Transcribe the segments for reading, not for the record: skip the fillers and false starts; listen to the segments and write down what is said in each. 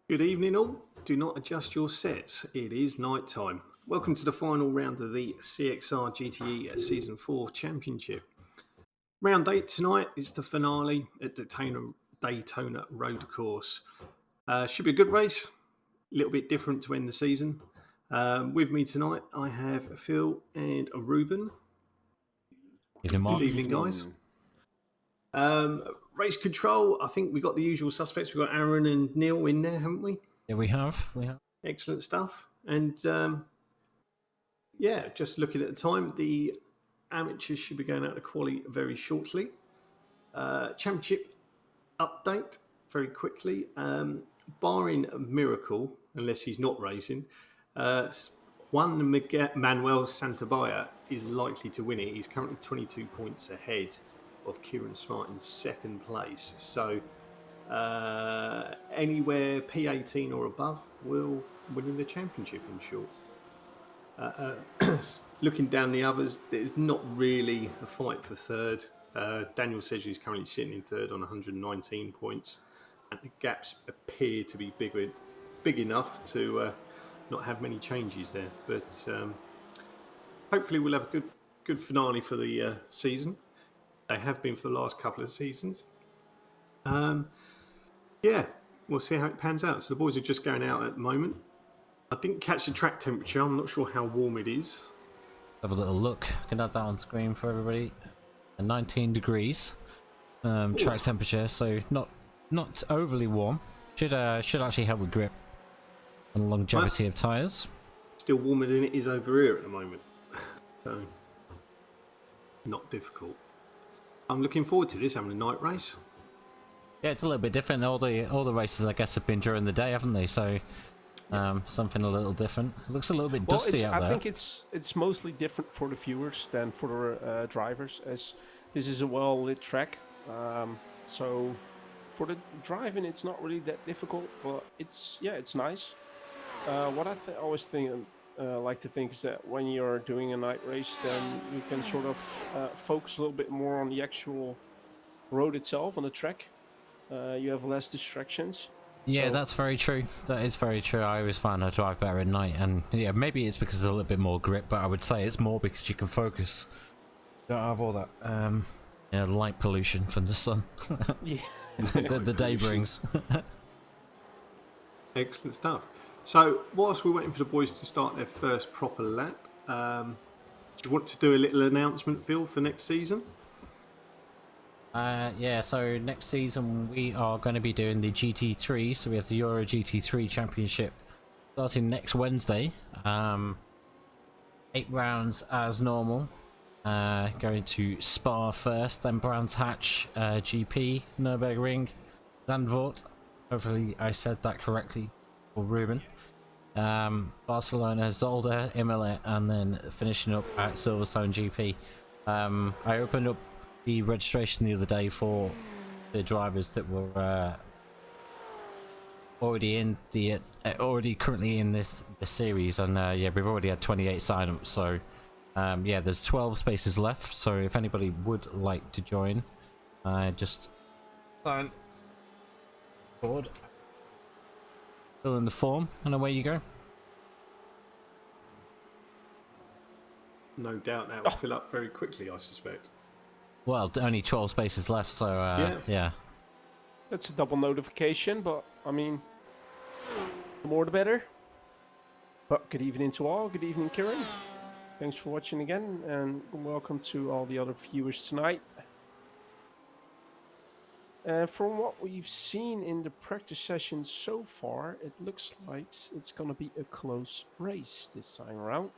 Good evening, all. Do not adjust your sets. It is night time. Welcome to the final round of the CXR GTE Season 4 Championship. Round 8 tonight is the finale at Daytona Road Course. Should be a good race, a little bit different to end the season. With me tonight, I have Phil and Ruben. Evening, Mark. Good evening, guys. Race control, I think we got the usual suspects. We've got Aaron and Neil in there, haven't we? Yeah, we have. Excellent stuff. And just looking at the time, the amateurs should be going out to quali very shortly. Championship update very quickly. Barring a miracle, unless he's not racing, Juan Manuel Santabaya is likely to win it. He's currently 22 points ahead of Kieran Smart in second place. So anywhere P18 or above will win the championship, in short. Looking down the others, there's not really a fight for third. Daniel Sedgley is currently sitting in third on 119 points, and the gaps appear to be big enough to not have many changes there. But hopefully we'll have a good finale for the season. They have been for the last couple of seasons. We'll see how it pans out. So the boys are just going out at the moment. I didn't catch the track temperature. I'm not sure how warm it is. Have a little look. I can add that on screen for everybody. 19 degrees. Track temperature, so not overly warm. Should actually help with grip and longevity of tyres. Still warmer than it is over here at the moment. So not difficult. I'm looking forward to this, having a night race. Yeah, it's a little bit different. All the races, I guess, have been during the day, haven't they? So something a little different. It looks a little bit dusty out there. I think it's mostly different for the viewers than for the drivers, as this is a well-lit track. So for the driving, it's not really that difficult, but it's nice. What I always like to think is that when you're doing a night race, then you can sort of focus a little bit more on the actual road itself, on the track. You have less distractions. Yeah, that's very true. That is very true. I always find I drive better at night, and yeah, maybe it's because there's a little bit more grip, but I would say it's more because you can focus. You don't have all that light pollution from the sun. Yeah. the day brings. Excellent stuff. So whilst we're waiting for the boys to start their first proper lap, do you want to do a little announcement, Phil, for next season? So next season we are going to be doing the GT3, so we have the Euro GT3 Championship starting next Wednesday. 8 rounds as normal. Going to Spa first, then Brands Hatch, GP, Nürburgring, Zandvoort. Hopefully I said that correctly for Ruben. Barcelona, Zolder, Imola, and then finishing up at Silverstone GP. I opened up the registration the other day for the drivers that were already currently in this series, and we've already had 28 sign-ups, so there's 12 spaces left. So if anybody would like to join, just sign board, fill in the form, and away you go. No doubt that will fill up very quickly, I suspect. Well, only 12 spaces left, so yeah. That's a double notification, but I mean, the more the better. But good evening to all. Good evening, Kieran. Thanks for watching again, and welcome to all the other viewers tonight. From what we've seen in the practice session so far, it looks like it's going to be a close race this time around.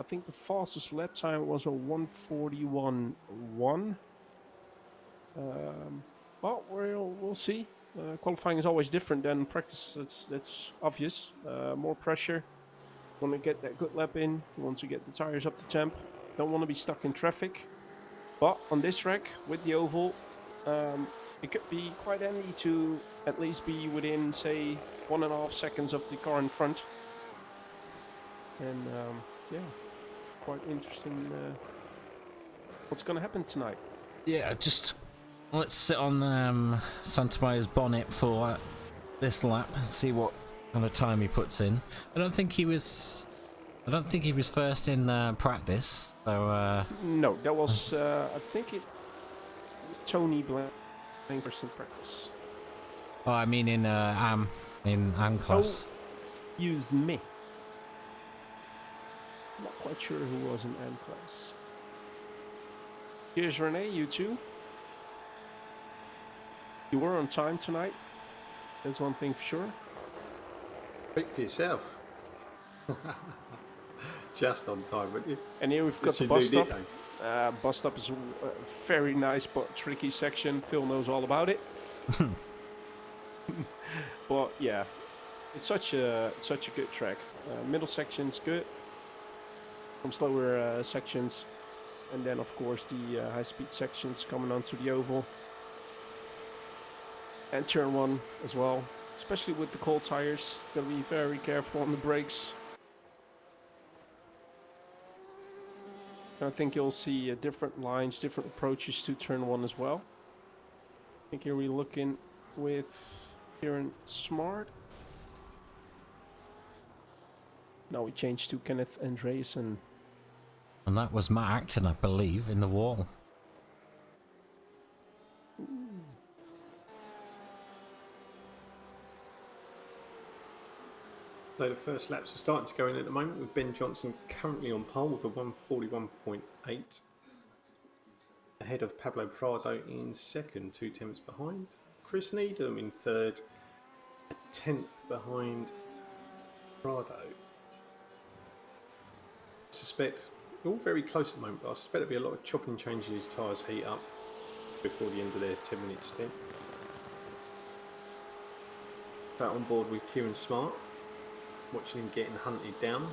I think the fastest lap time was a 1:41.1. Well, we'll see. Qualifying is always different than practice. That's obvious. More pressure. Want to get that good lap in. You want to get the tires up to temp. Don't want to be stuck in traffic. But on this track with the oval, it could be quite handy to at least be within, say, 1.5 seconds of the car in front. And quite interesting what's going to happen tonight. Yeah, just let's sit on Santamaya's bonnet for this lap and see what kind of time he puts in. I don't think he was first in practice. So No, that was I think it Tony playing first in practice. oh, I mean in AM class. Excuse me. Not quite sure who was in M class. Here's Renee, you too. You were on time tonight. That's one thing for sure. Speak for yourself. Just on time, wouldn't you? And here we've got That's the your bus new stop. nickname. Bus stop is a very nice but tricky section. Phil knows all about it. But yeah, it's such a good track. Middle section's good. Some slower sections, and then of course the high-speed sections coming onto the oval. And turn one as well, especially with the cold tires. Gotta be very careful on the brakes. I think you'll see different lines, different approaches to turn one as well. I think here we're looking with Kieran Smart. Now we change to Kenneth Andreasen. And that was Matt Acton, I believe, in the wall. So the first laps are starting to go in at the moment with Ben Johnson currently on pole with a 141.8. Ahead of Pablo Prado in second, 2 tenths behind. Chris Needham in third, a 10th behind Prado. I suspect, they're all very close at the moment, but I suspect there'll be a lot of chopping changes as tyres heat up before the end of their 10-minute stint. Back on board with Kieran Smart, watching him getting hunted down.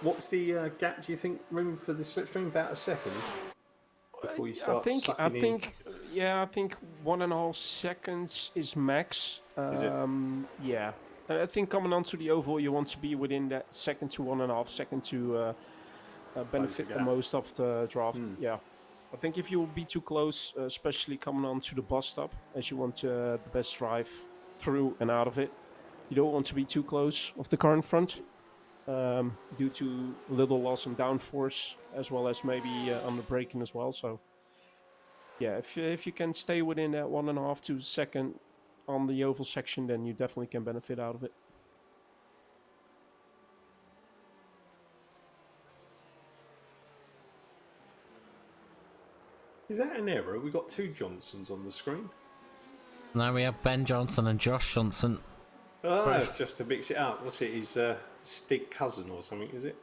What's the gap, do you think, room for the slipstream? About a second before you start I think 1.5 seconds is max. Is it? Yeah. And I think coming onto the oval, you want to be within that second to 1.5 second to benefit the most of the draft. Yeah. I think if you will be too close, especially coming onto the bus stop, as you want the best drive through and out of it, you don't want to be too close of the car in front. Due to little loss in downforce, as well as maybe on the braking as well. So, yeah, if you can stay within that 1.5 to 2 second on the oval section, then you definitely can benefit out of it. Is that an error? We've got two Johnsons on the screen. Now we have Ben Johnson and Josh Johnson. Oh, just to mix it up. What's it? His stick cousin or something, is it?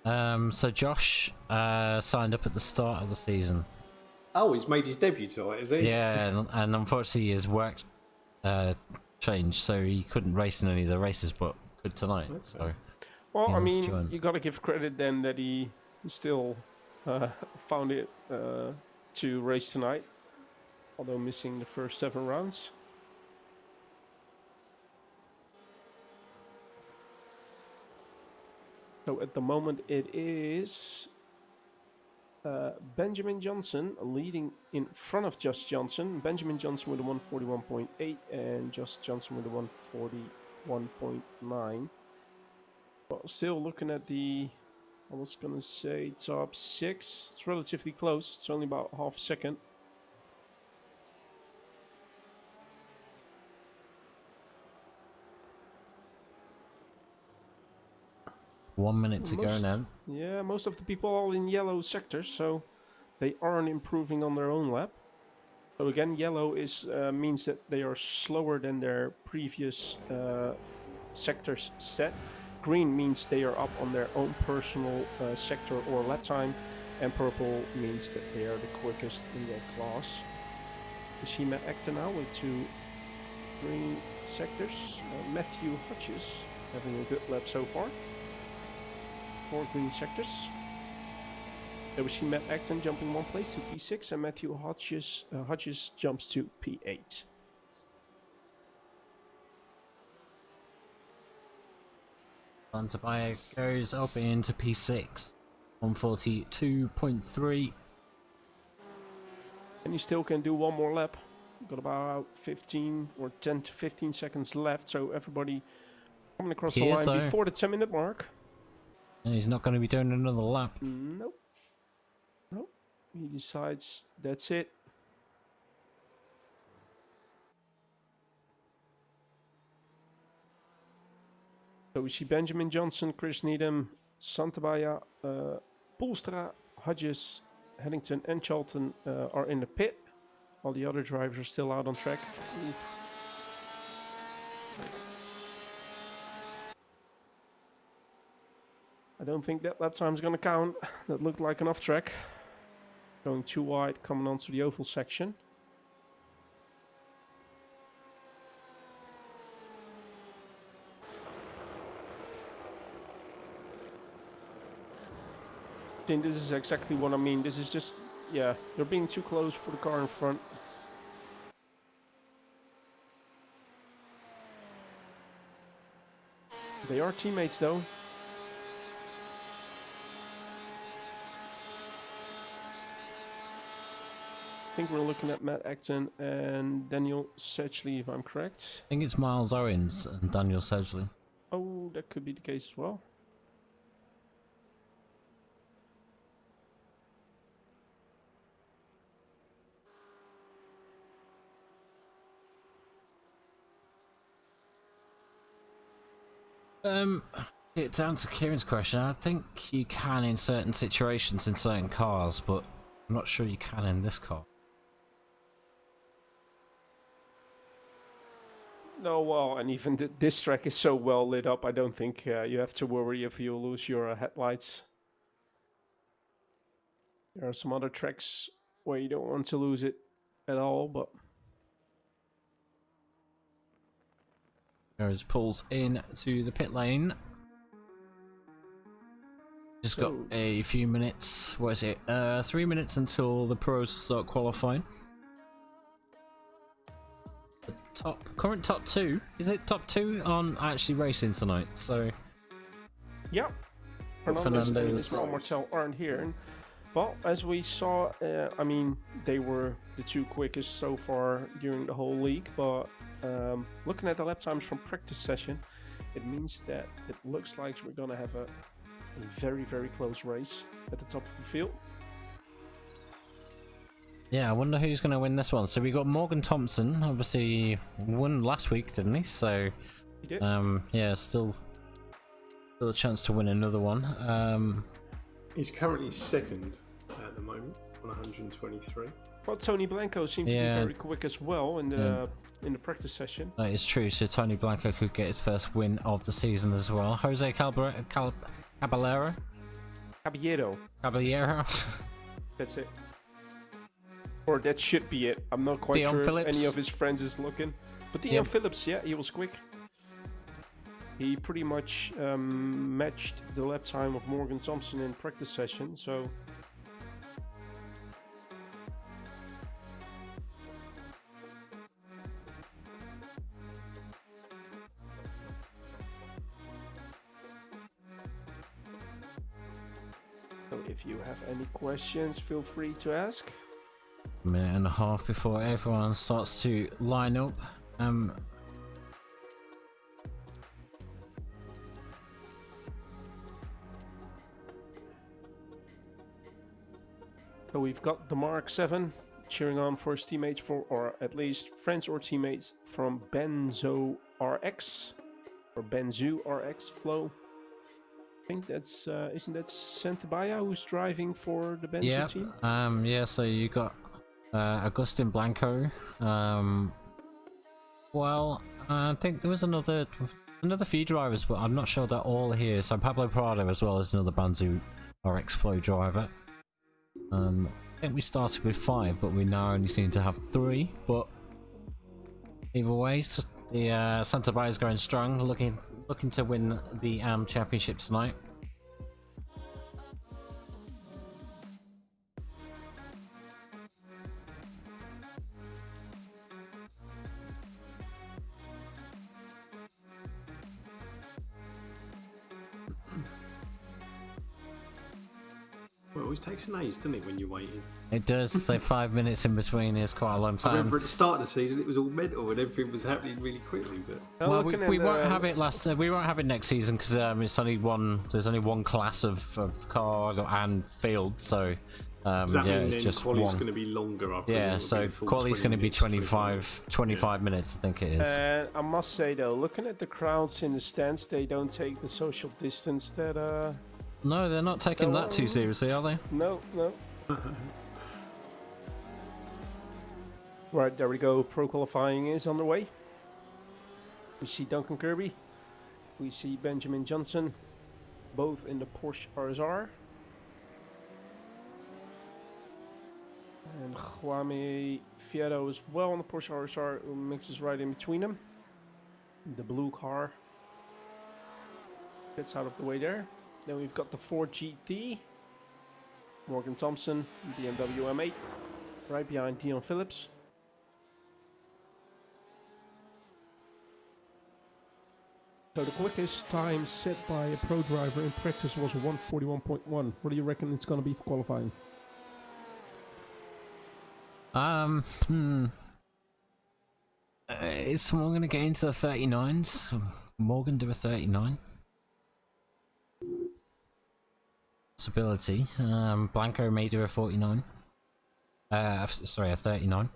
So Josh signed up at the start of the season. Oh, he's made his debut tonight, is he? Yeah, and unfortunately his work changed, so he couldn't race in any of the races, but could tonight. Okay. So, Well, he I wants to mean, join. you gotta give credit then that he still found it to race tonight, although missing the first 7 rounds. So at the moment it is Benjamin Johnson leading in front of Josh Johnson. Benjamin Johnson with a 141.8 and Josh Johnson with a 141.9. But still looking at the, I was going to say top 6. It's relatively close. It's only about half a second. One minute to go now. Yeah, most of the people are in yellow sectors, so they aren't improving on their own lap. So again, yellow is means that they are slower than their previous sectors set. Green means they are up on their own personal sector or lap time, and purple means that they are the quickest in their class. We see Matt Acton now with 2 green sectors. Matthew Hodges having a good lap so far. 4 green sectors. There we see Matt Acton jumping 1 place to P6, and Matthew Hodges jumps to P8. Santapaya goes up into P6, 142.3. And he still can do 1 more lap. We've got about 15 or 10 to 15 seconds left, so everybody coming across the line before the 10-minute mark. And he's not going to be doing another lap. Nope. Nope. He decides that's it. So we see Benjamin Johnson, Chris Needham, Santabaya, Poelstra, Hodges, Headington and Charlton are in the pit. All the other drivers are still out on track. Ooh. I don't think that lap time is going to count. That looked like an off track. Going too wide, coming onto the oval section. I think this is exactly what I mean. This is just, yeah, they're being too close for the car in front. They are teammates though. I think we're looking at Matt Acton and Daniel Sedgley, if I'm correct. I think it's Miles Owens and Daniel Sedgley. Oh, that could be the case as well. To answer Kieran's question, I think you can in certain situations in certain cars, but I'm not sure you can in this car. No, well, and even this track is so well lit up, I don't think you have to worry if you lose your headlights. There are some other tracks where you don't want to lose it at all, but... There's pulls in to the pit lane. Just got a few minutes. What is it? 3 minutes until the pros start qualifying. The current top two. Is it top two on actually racing tonight? So. Yeah. Fernandez and Ismael Martel aren't here. Well, as we saw, I mean, they were the two quickest so far during the whole league, but looking at the lap times from practice session, it means that it looks like we're going to have a very, very close race at the top of the field. Yeah, I wonder who's going to win this one. So we got Morgan Thompson, obviously won last week, didn't he? So, he did. Yeah, still a chance to win another one. He's currently second at the moment on 123. Well, Tony Blanco seemed to be very quick as well in the practice session. That is true. So Tony Blanco could get his first win of the season as well. Jose Caballero. That's it. Or that should be it. I'm not quite sure if any of his friends is looking. But Dion Phillips, yeah, he was quick. He pretty much matched the lap time of Morgan Thompson in practice session, so... So if you have any questions, feel free to ask. A minute and a half before everyone starts to line up. So we've got the Mark 7 cheering on for his teammates, or at least friends or teammates from Benzo RX or Benzu RX Flow. I think that's isn't that Santabaya who's driving for the Benzo team? Yeah. So you got Agustin Blanco. Well, I think there was another few drivers, but I'm not sure they're all here. So Pablo Prado as well as another Benzu RX Flow driver. I think we started with 5, but we now only seem to have 3. But either way, so the Santabaya is going strong, looking to win the championship tonight. Well, always takes an age, doesn't it, when you're waiting? It does. The 5 minutes in between is quite a long I remember time. at the start of the season, it was all mental and everything was happening really quickly. But Now Well, looking we at, won't have it we won't have it next season because it's only one. There's only one class of car and field, so does that yeah, mean it's then just quali's one. going to be longer? I presume Yeah, it'll be so a full quali's 20 going to be minutes, 25 minutes, I think it is. I must say though, looking at the crowds in the stands, they don't take the social distance that. No, they're not taking that too seriously, are they? No. Right, there we go. Pro qualifying is underway. We see Duncan Kirby. We see Benjamin Johnson, both in the Porsche RSR. And Juame Fierro as well on the Porsche RSR, who mixes right in between them. The blue car gets out of the way there. Then we've got the Ford GT. Morgan Thompson, BMW M8, right behind Dion Phillips. So the quickest time set by a pro driver in practice was 1:41.1. What do you reckon it's going to be for qualifying? Is someone going to get into the 39s? Morgan do a 39? Possibility. Blanco may do a 49. Sorry, a 39.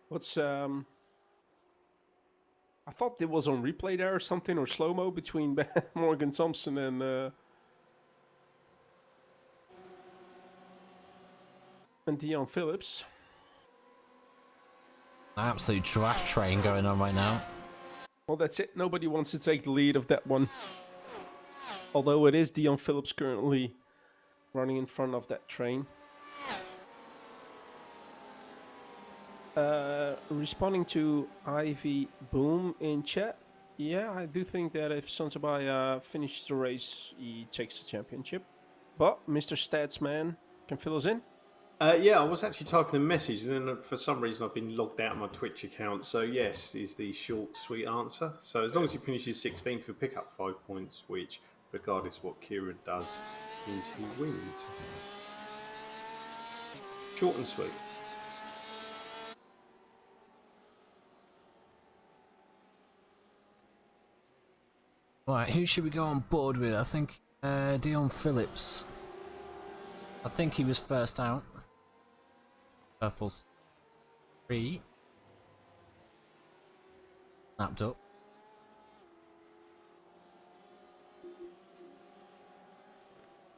What's I thought it was on replay there or something, or slow-mo between Morgan Thompson and Dion Phillips. Absolute draft train going on right now. Well, that's it. Nobody wants to take the lead of that one. Although it is Dion Phillips currently running in front of that train. Responding to Ivy Boom in chat. Yeah, I do think that if Santabaya finishes the race, he takes the championship. But Mr. Statsman can fill us in. Yeah, I was actually typing a message, and then for some reason I've been logged out of my Twitch account. So yes, is the short, sweet answer. So as long as he finishes 16th, he'll pick up 5 points, which, regardless of what Kieran does, means he wins. Short and sweet. Right, who should we go on board with? I think Dion Phillips. I think he was first out. Purple's 3. Snapped up.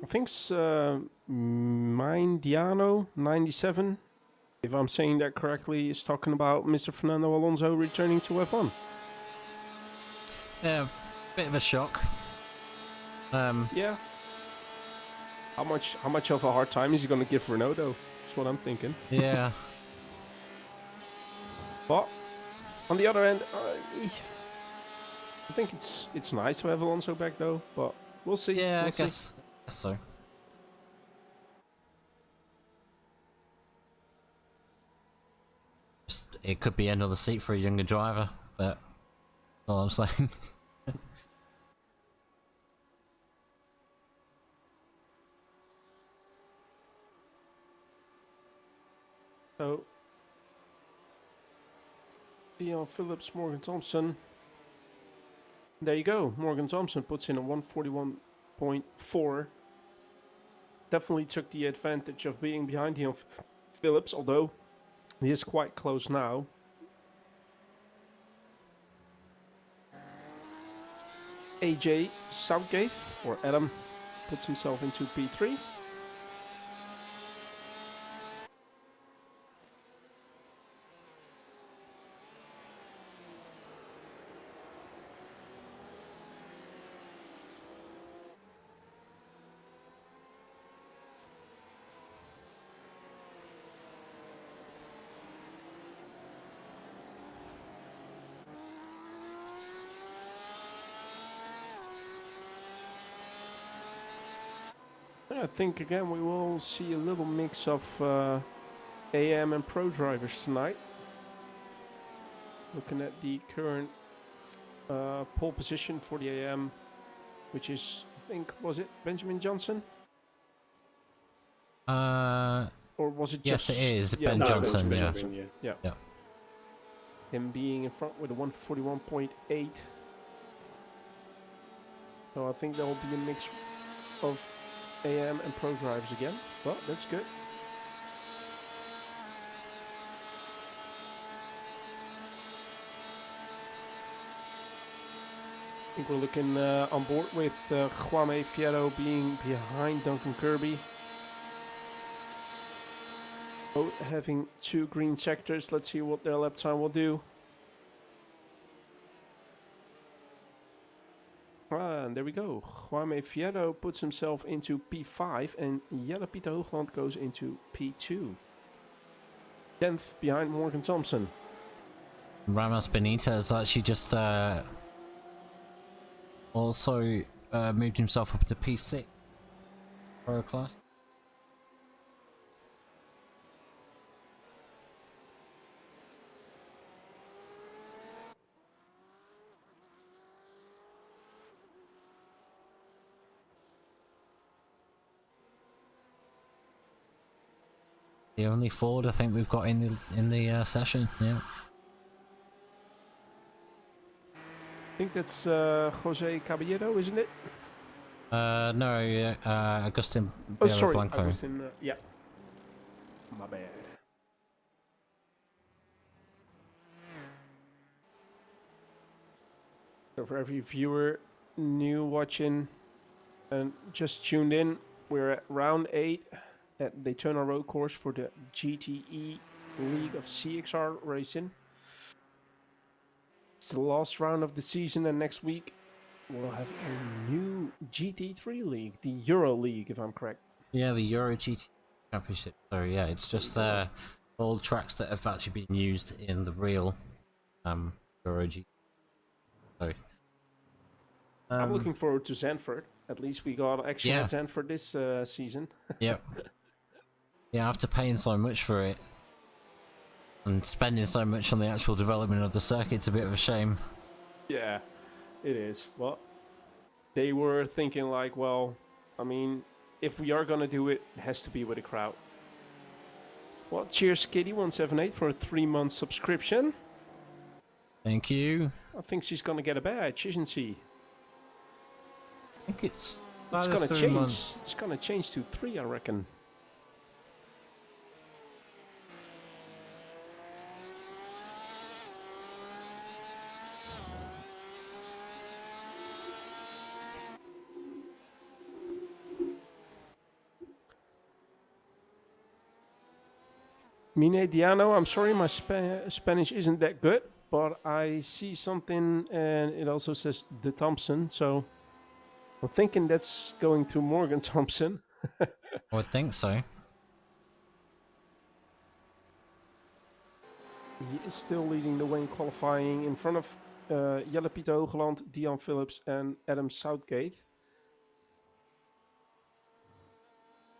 I think it's Mindiano 97, if I'm saying that correctly, is talking about Mr. Fernando Alonso returning to F1. Yeah, bit of a shock. Yeah. How much of a hard time is he going to give Renato? That's what I'm thinking. Yeah. But on the other end, I think it's nice to have Alonso back though. But we'll see. Yeah, we'll I see. guess so. Just, it could be another seat for a younger driver, but that's all I'm saying. So, Dion Phillips, Morgan Thompson. There you go. Morgan Thompson puts in a 141.4. Definitely took the advantage of being behind Dion Phillips, although he is quite close now. AJ Southgate, or Adam, puts himself into P3. I think again we will see a little mix of AM and Pro drivers tonight. Looking at the current pole position for the AM, which is, I think, was it Benjamin Johnson? Or was it Yes, just... it is. Yeah, Ben No, Johnson, Ben yeah. Johnson, yeah. Yeah. Yeah. Him being in front with a 141.8. So I think there will be a mix of AM and Pro drivers again. Well, that's good. I think we're looking on board with Juame Fierro being behind Duncan Kirby. Both having 2 green sectors. Let's see what their lap time will do. And there we go. Juame Fierro puts himself into P5 and Jelle Pieter Hoogland goes into P2. 10th behind Morgan Thompson. Ramos Benitez actually just also moved himself up to P6 Pro class. The only Ford I think we've got in the session, yeah. I think that's Jose Caballero, isn't it? No, Agustin Oh, sorry. Blanco. Agustin, yeah. My bad. So for every viewer new watching and just tuned in, we're at round 8 at Daytona Road Course for the GTE League of CXR Racing. It's the last round of the season, and next week we'll have a new GT3 league, the Euro League, if I'm correct. Yeah, the Euro GT Championship. So yeah, it's just all tracks that have actually been used in the real Euro GT. So I'm looking forward to Zandvoort. At least we got action Yeah. at Zandvoort this season. Yep. Yeah, after paying so much for it and spending so much on the actual development of the circuit, it's a bit of a shame. Yeah, it is. Well, they were thinking like, well, I mean, if we are gonna do it, it has to be with a crowd. Well, cheers, Kitty178 for a 3-month subscription. Thank you. I think she's gonna get a badge, isn't she? I think it's It's about gonna 3 change. months. It's gonna change to 3, I reckon. Mine Diano, I'm sorry, my Spanish isn't that good, but I see something and it also says De Thompson, so I'm thinking that's going to Morgan Thompson. I would think so. He is still leading the way in qualifying in front of Jelle Pieter Hoogland, Dion Phillips and Adam Southgate.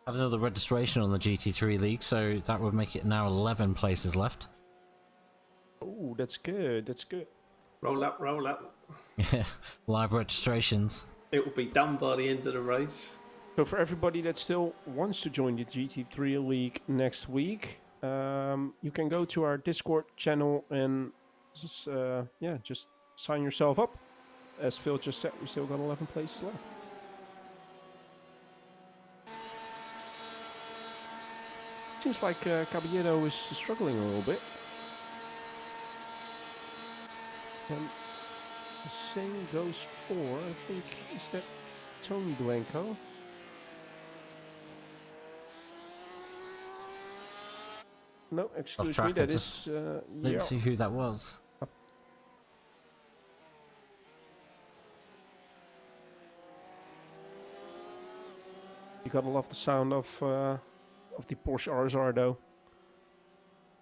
Had another registration on the GT3 League, so that would make it now 11 places left. Oh, that's good, that's good. Roll up, roll up. Yeah, live registrations. It will be done by the end of the race. So for everybody that still wants to join the GT3 League next week, you can go to our Discord channel and just, just sign yourself up. As Phil just said, we still got 11 places left. Seems like Caballero is struggling a little bit. And the same goes for, I think, is that Tony Blanco? No, excuse me, track, I that just is, Didn't yeah. see who that was. You gotta love the sound of the Porsche RSR though.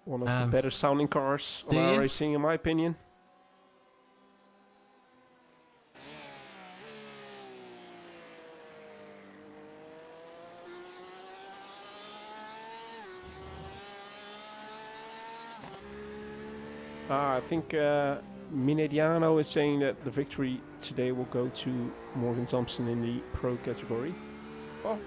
One of the better sounding cars do on our you? racing, in my opinion. I think Minediano is saying that the victory today will go to Morgan Thompson in the pro category. Well,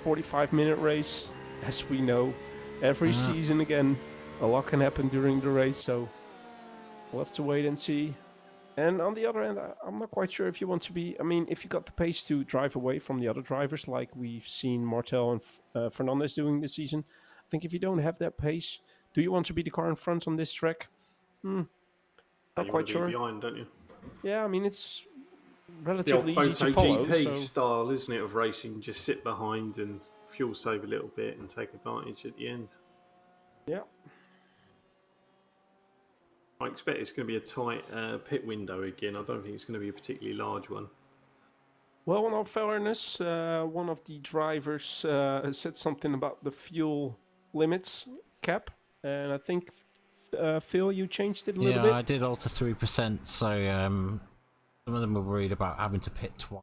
45-minute race, as we know. Every season again, a lot can happen during the race, so we'll have to wait and see. And on the other end, I'm not quite sure if you want to be... I mean, if you got the pace to drive away from the other drivers, like we've seen Martel and Fernandez doing this season, I think if you don't have that pace, do you want to be the car in front on this track? Not quite sure. Behind, don't you? Yeah, I mean, it's The relatively old easy to follow. MotoGP So... style, isn't it, of racing? Just sit behind and fuel save a little bit and take advantage at the end. Yeah. I expect it's going to be a tight pit window again. I don't think it's going to be a particularly large one. Well, in all fairness, one of the drivers said something about the fuel limits cap, and I think Phil, you changed it a little bit. Yeah, I did alter 3%, so some of them were worried about having to pit twice.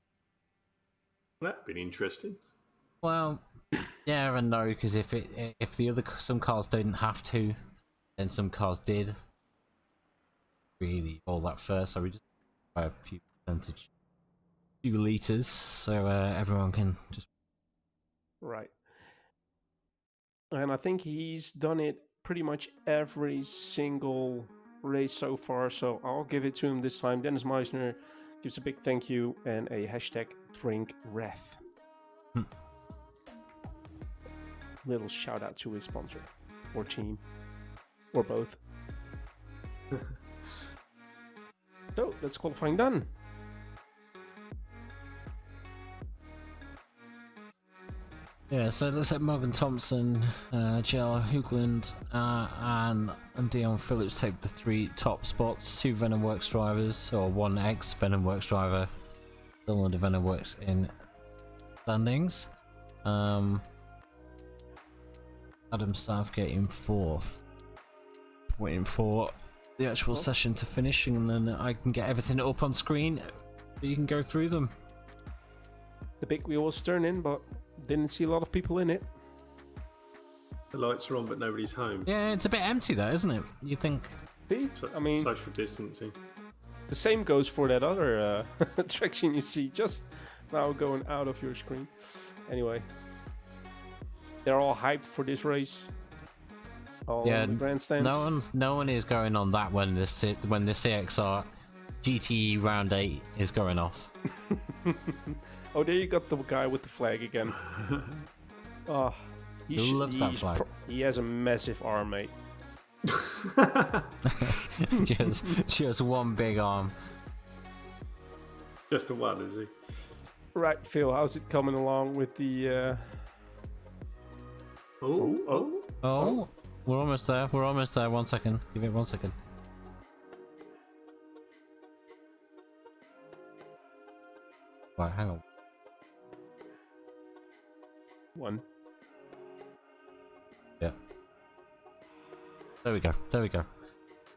That'd been interesting. Well, yeah and no, because if some cars didn't have to, then some cars did. Really, all that first, so we just buy a few liters, so everyone can just. Right. And I think he's done it pretty much every single race so far, so I'll give it to him this time. Dennis Meisner gives a big thank you and a hashtag drink wrath. Little shout out to his sponsor or team or both. So that's qualifying done. Yeah, so it looks like Morgan Thompson, JL Hoogland, and Dion Phillips take the 3 top spots. 2 Venom Works drivers, or 1 ex Venom Works driver, still under Venom Works in standings. Adam Southgate in 4th. Waiting for the actual session to finish, and then I can get everything up on screen so you can go through them. The big wheel was turning, but didn't see a lot of people in it. The lights are on, but nobody's home. Yeah, it's a bit empty though, isn't it? You think? See? I mean, social distancing. the same goes for that other attraction you see just now going out of your screen. Anyway, they're all hyped for this race. All Yeah, on the grandstands. no one is going on that when the CXR GTE Round 8 is going off. Oh, there you got the guy with the flag again. Oh, He loves that flag. He has a massive arm, mate. just one big arm. Just the one, is he? Right, Phil, how's it coming along with the... Oh, we're almost there. 1 second. Give it 1 second. Right, hang on. 1. Yeah. There we go.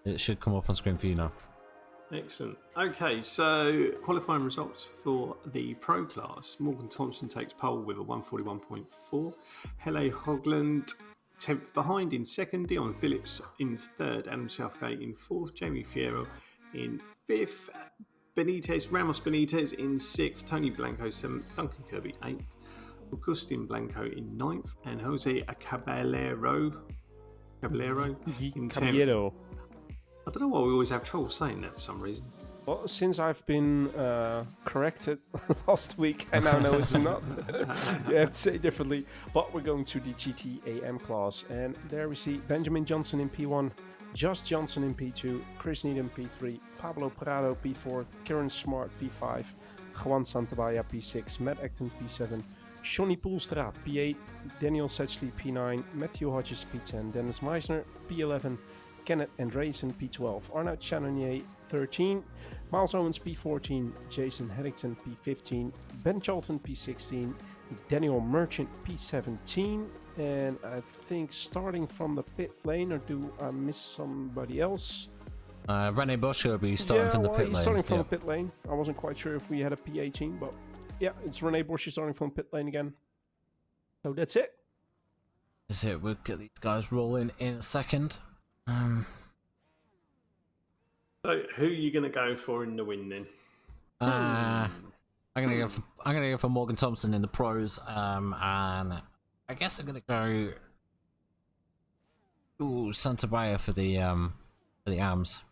It should come up on screen for you now. Excellent. Okay, so qualifying results for the pro class. Morgan Thompson takes pole with a 141.4. Hele Hogland 10th behind in 2nd. Dion Phillips in 3rd. Adam Southgate in 4th. Jamie Fierro in 5th. Ramos Benitez in 6th. Tony Blanco 7th. Duncan Kirby 8th. Augustin Blanco in 9th. And Jose Caballero in 10th. I don't know why we always have trouble saying that for some reason. Well, since I've been corrected last week, I now know it's not. You have to say it differently. But we're going to the GTAM class. And there we see Benjamin Johnson in P1, Josh Johnson in P2, Chris Needham P3, Pablo Prado P4, Kieran Smart P5, Juan Santabaya P6, Matt Acton P7, Johnny Poelstra P8, Daniel Setchley P9, Matthew Hodges P10, Dennis Meisner P11, Kenneth Andreessen P12, Arnaud Chanonier 13, Miles Owens P14, Jason Heddington P15, Ben Charlton P16, Daniel Merchant P17, and I think starting from the pit lane, or do I miss somebody else? Rene Bush will be starting from the pit lane. He's starting from the pit lane. I wasn't quite sure if we had a P18, but yeah, it's Rene Bush starting from pit lane again. So that's it. That's it. We'll get these guys rolling in a second. So, who are you going to go for in the win then? I'm gonna go for Morgan Thompson in the pros, and I guess I'm gonna go Santa Baya for the AMs.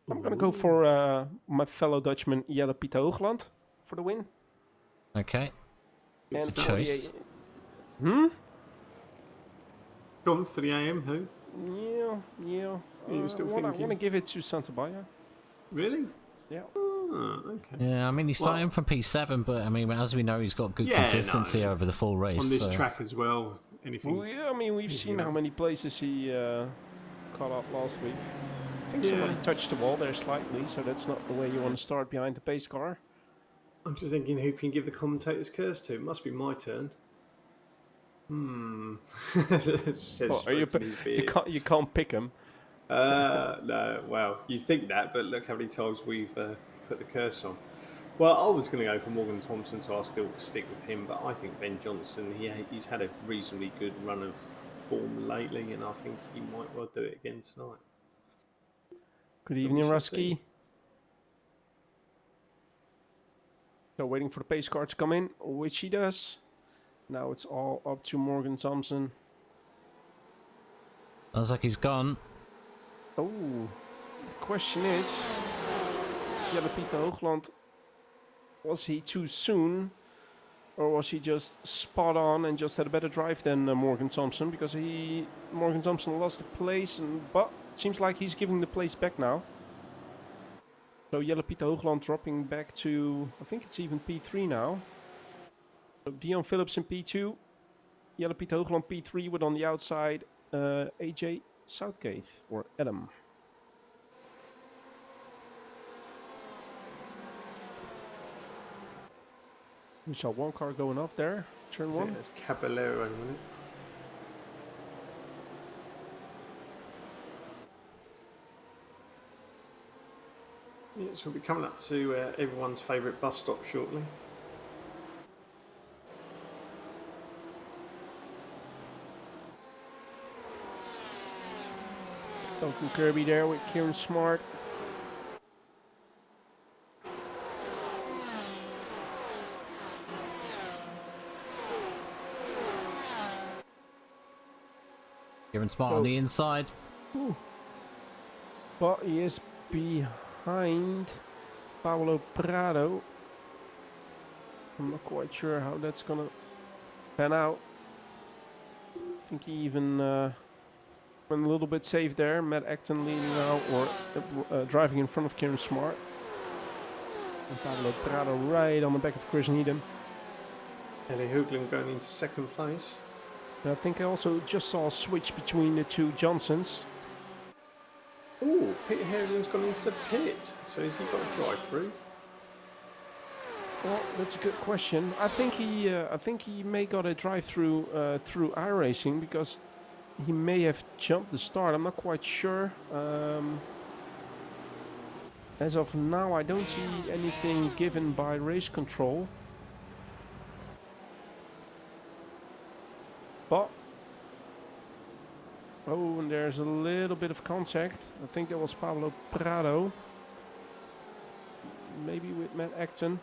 I'm gonna go for my fellow Dutchman Jelle Pieter Hoogland for the win. Okay, Good And stuff. for the choice. Gone for the AM, who? Yeah. You were still I thinking? want to give it to Santa Baya. Really? Yeah. Oh, okay. Yeah, I mean he's starting from P7, but I mean as we know he's got good consistency over the full race. On this so. track as well, anything? Well, yeah, I mean, we've seen how many places he caught up last week. I think somebody touched the wall there slightly, so that's not the way you want to start behind the pace car. I'm just thinking who can give the commentator's curse to. It must be my turn. Says Well, you can't pick him. No, well, you think that, but look how many times we've put the curse on. Well, I was going to go for Morgan Thompson, so I'll still stick with him. But I think Ben Johnson, he's had a reasonably good run of form lately, and I think he might well do it again tonight. Good evening, Rusky. So waiting for the pace car to come in, which he does. Now it's all up to Morgan Thompson. Sounds like he's gone. Oh, the question is, Jelle Pieter Hoogland, was he too soon? Or was he just spot on and just had a better drive than Morgan Thompson? Because Morgan Thompson lost the place, but it seems like he's giving the place back now. So Jelle Pieter Hoogland dropping back to, I think it's even P3 now. So Dion Phillips in P2, Jelle Pieter Hoogland P3 with on the outside AJ Southgate or Adam. We saw one car going off there, turn one. There's Caballero in a minute. Yeah, so we'll be coming up to everyone's favourite bus stop shortly. Duncan Kirby there with Kieran Smart. Kieran Smart on the inside. Ooh. But he is behind Pablo Prado. I'm not quite sure how that's gonna pan out. I think he even went a little bit safe there. Matt Acton leading now, or driving in front of Kieran Smart. And Pablo Prado right on the back of Chris Needham. Ellie Hoogland going into second place. And I think I also just saw a switch between the two Johnsons. Oh, Peter Harrington's gone into the pit. So has he got a drive-through? Well, that's a good question. I think he may got a drive-through through iRacing because he may have jumped the start. I'm not quite sure. As of now, I don't see anything given by race control. But oh, and there's a little bit of contact. I think that was Pablo Prado. Maybe with Matt Acton.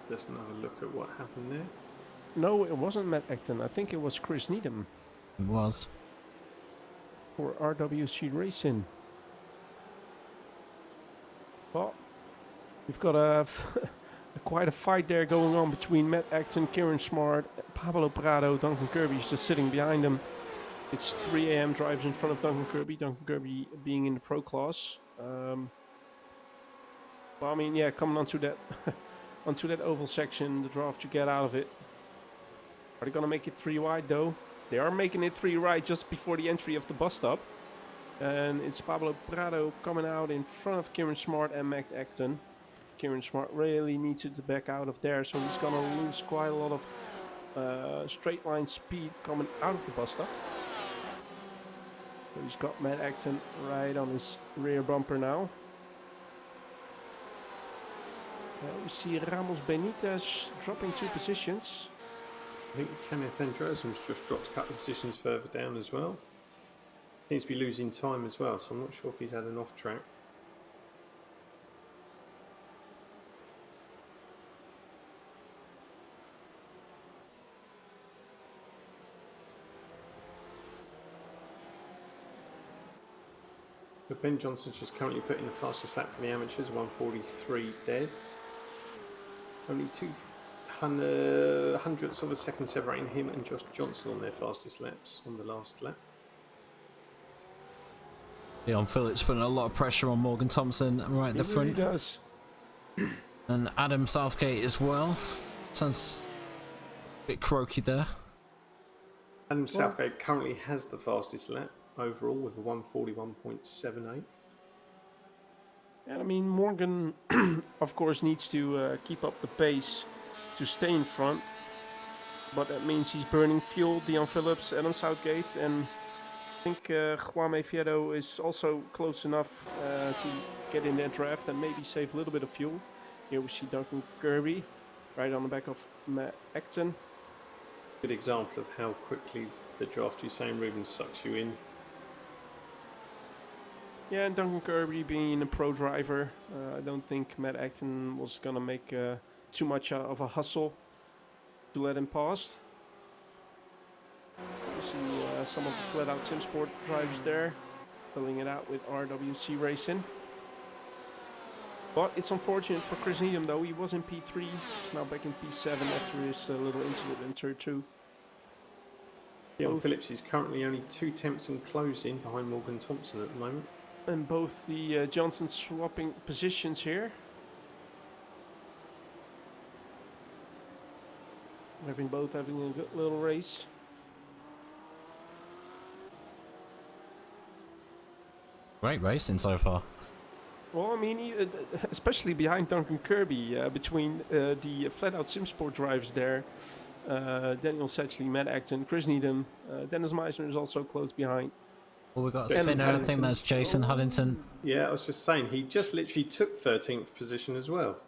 Let's have a look at what happened there. No, it wasn't Matt Acton. I think it was Chris Needham. It was. For RWC Racing. Well, we've got quite a fight there going on between Matt Acton, Kieran Smart, Pablo Prado. Duncan Kirby is just sitting behind him. It's 3 AM drives in front of Duncan Kirby. Duncan Kirby being in the pro class. Well, I mean, yeah, coming onto that onto that oval section, the draft you get out of it. Are they gonna make it 3 wide though? They are making it 3 wide just before the entry of the bus stop. And it's Pablo Prado coming out in front of Kieran Smart and Matt Acton. Kieran Smart really needs to back out of there, so he's gonna lose quite a lot of straight line speed coming out of the bus stop. So he's got Matt Acton right on his rear bumper now. We see Ramos Benitez dropping 2 positions. I think Kenneth Andresen's just dropped a couple of positions further down as well. Seems to be losing time as well, so I'm not sure if he's had an off track. But Ben Johnson's just currently putting the fastest lap for the amateurs, 1:43 dead. Only 200ths of a second separating him and Josh Johnson on their fastest laps on the last lap. Leon Phillips putting a lot of pressure on Morgan Thompson right at the front. He really does. And Adam Southgate as well. Sounds a bit croaky there. Adam Southgate currently has the fastest lap overall with a 1:41.78. And I mean, Morgan, of course, needs to keep up the pace to stay in front. But that means he's burning fuel. Dion Phillips, Adam Southgate, and I think Juan Fierro is also close enough to get in that draft and maybe save a little bit of fuel. Here we see Duncan Kirby right on the back of Matt Acton. Good example of how quickly the draft Usain Rubin sucks you in. Yeah, and Duncan Kirby being a pro driver, I don't think Matt Acton was going to make too much of a hustle to let him pass. You see some of the flat-out sim sport drivers there, filling it out with RWC Racing. But it's unfortunate for Chris Needham, though. He was in P3, he's now back in P7 after his little incident in Turn 2. Dion Phillips is currently only 2 tenths in closing behind Morgan Thompson at the moment. And both the Johnsons swapping positions here. Both having a good little race. Great racing so far. Well, I mean, especially behind Duncan Kirby, between the flat-out SimSport drivers there, Daniel Setchley, Matt Acton, Chris Needham, Dennis Meisner is also close behind. Well, we've got a spinner, I think that's Jason Huntington. Yeah, I was just saying, he just literally took 13th position as well.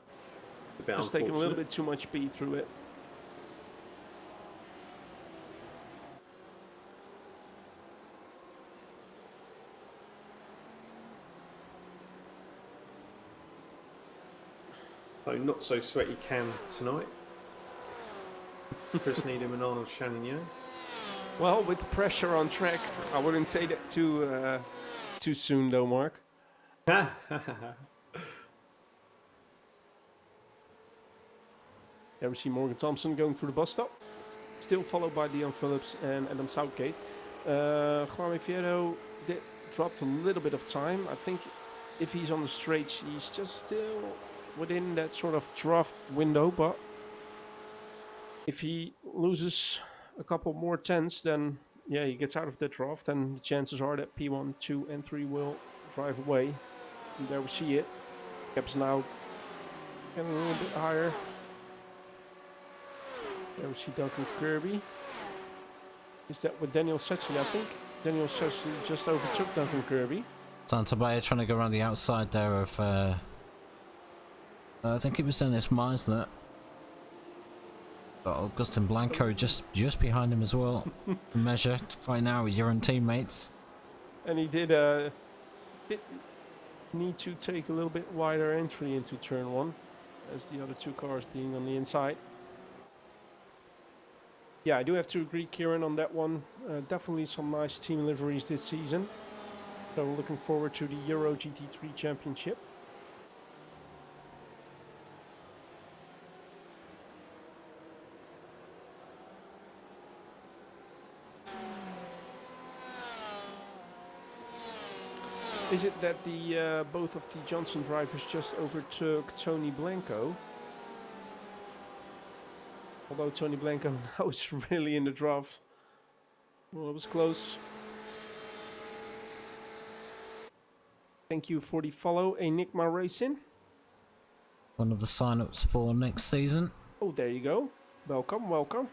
Just taking a little bit too much speed through it. So not so sweaty Cam tonight. Chris Needham and Arnold Chagnon. Well, with the pressure on track, I wouldn't say that too soon, though, Mark. There we see Morgan Thompson going through the bus stop, still followed by Dion Phillips and Adam Southgate. Juan Fierro dropped a little bit of time. I think if he's on the straights, he's just still within that sort of draft window, but if he loses a couple more tenths, then yeah, he gets out of the draft, and the chances are that P1, 2, and 3 will drive away. And there we see it. Gap's now getting a little bit higher. There we see Duncan Kirby. Is that with Daniel Setchley? I think Daniel Setchley just overtook Duncan Kirby. Santabaya trying to go around the outside there of I think it was Dennis Meisner. Got Augustin Blanco just behind him as well. Measure right now with your own teammates. And he did need to take a little bit wider entry into turn 1, as the other 2 cars being on the inside. Yeah, I do have to agree, Kieran, on that one. Definitely some nice team liveries this season. So looking forward to the Euro GT3 Championship. Is it that the both of the Johnson drivers just overtook Tony Blanco? Although Tony Blanco now is really in the draft. Well, it was close. Thank you for the follow, Enigma Racing. One of the sign-ups for next season. Oh, there you go. Welcome, welcome.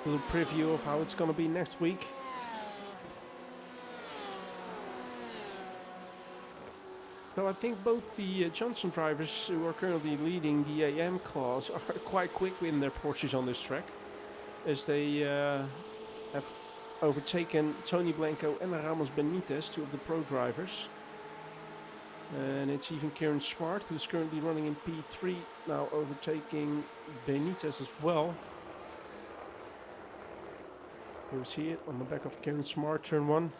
A little preview of how it's going to be next week. So I think both the Johnson drivers who are currently leading the AM class are quite quick in their Porsches on this track. as they have overtaken Tony Blanco and Ramos Benitez, two of the pro drivers. And it's even Kieran Smart, who's currently running in P3, now overtaking Benitez as well. You see it on the back of Kieran Smart, turn 1.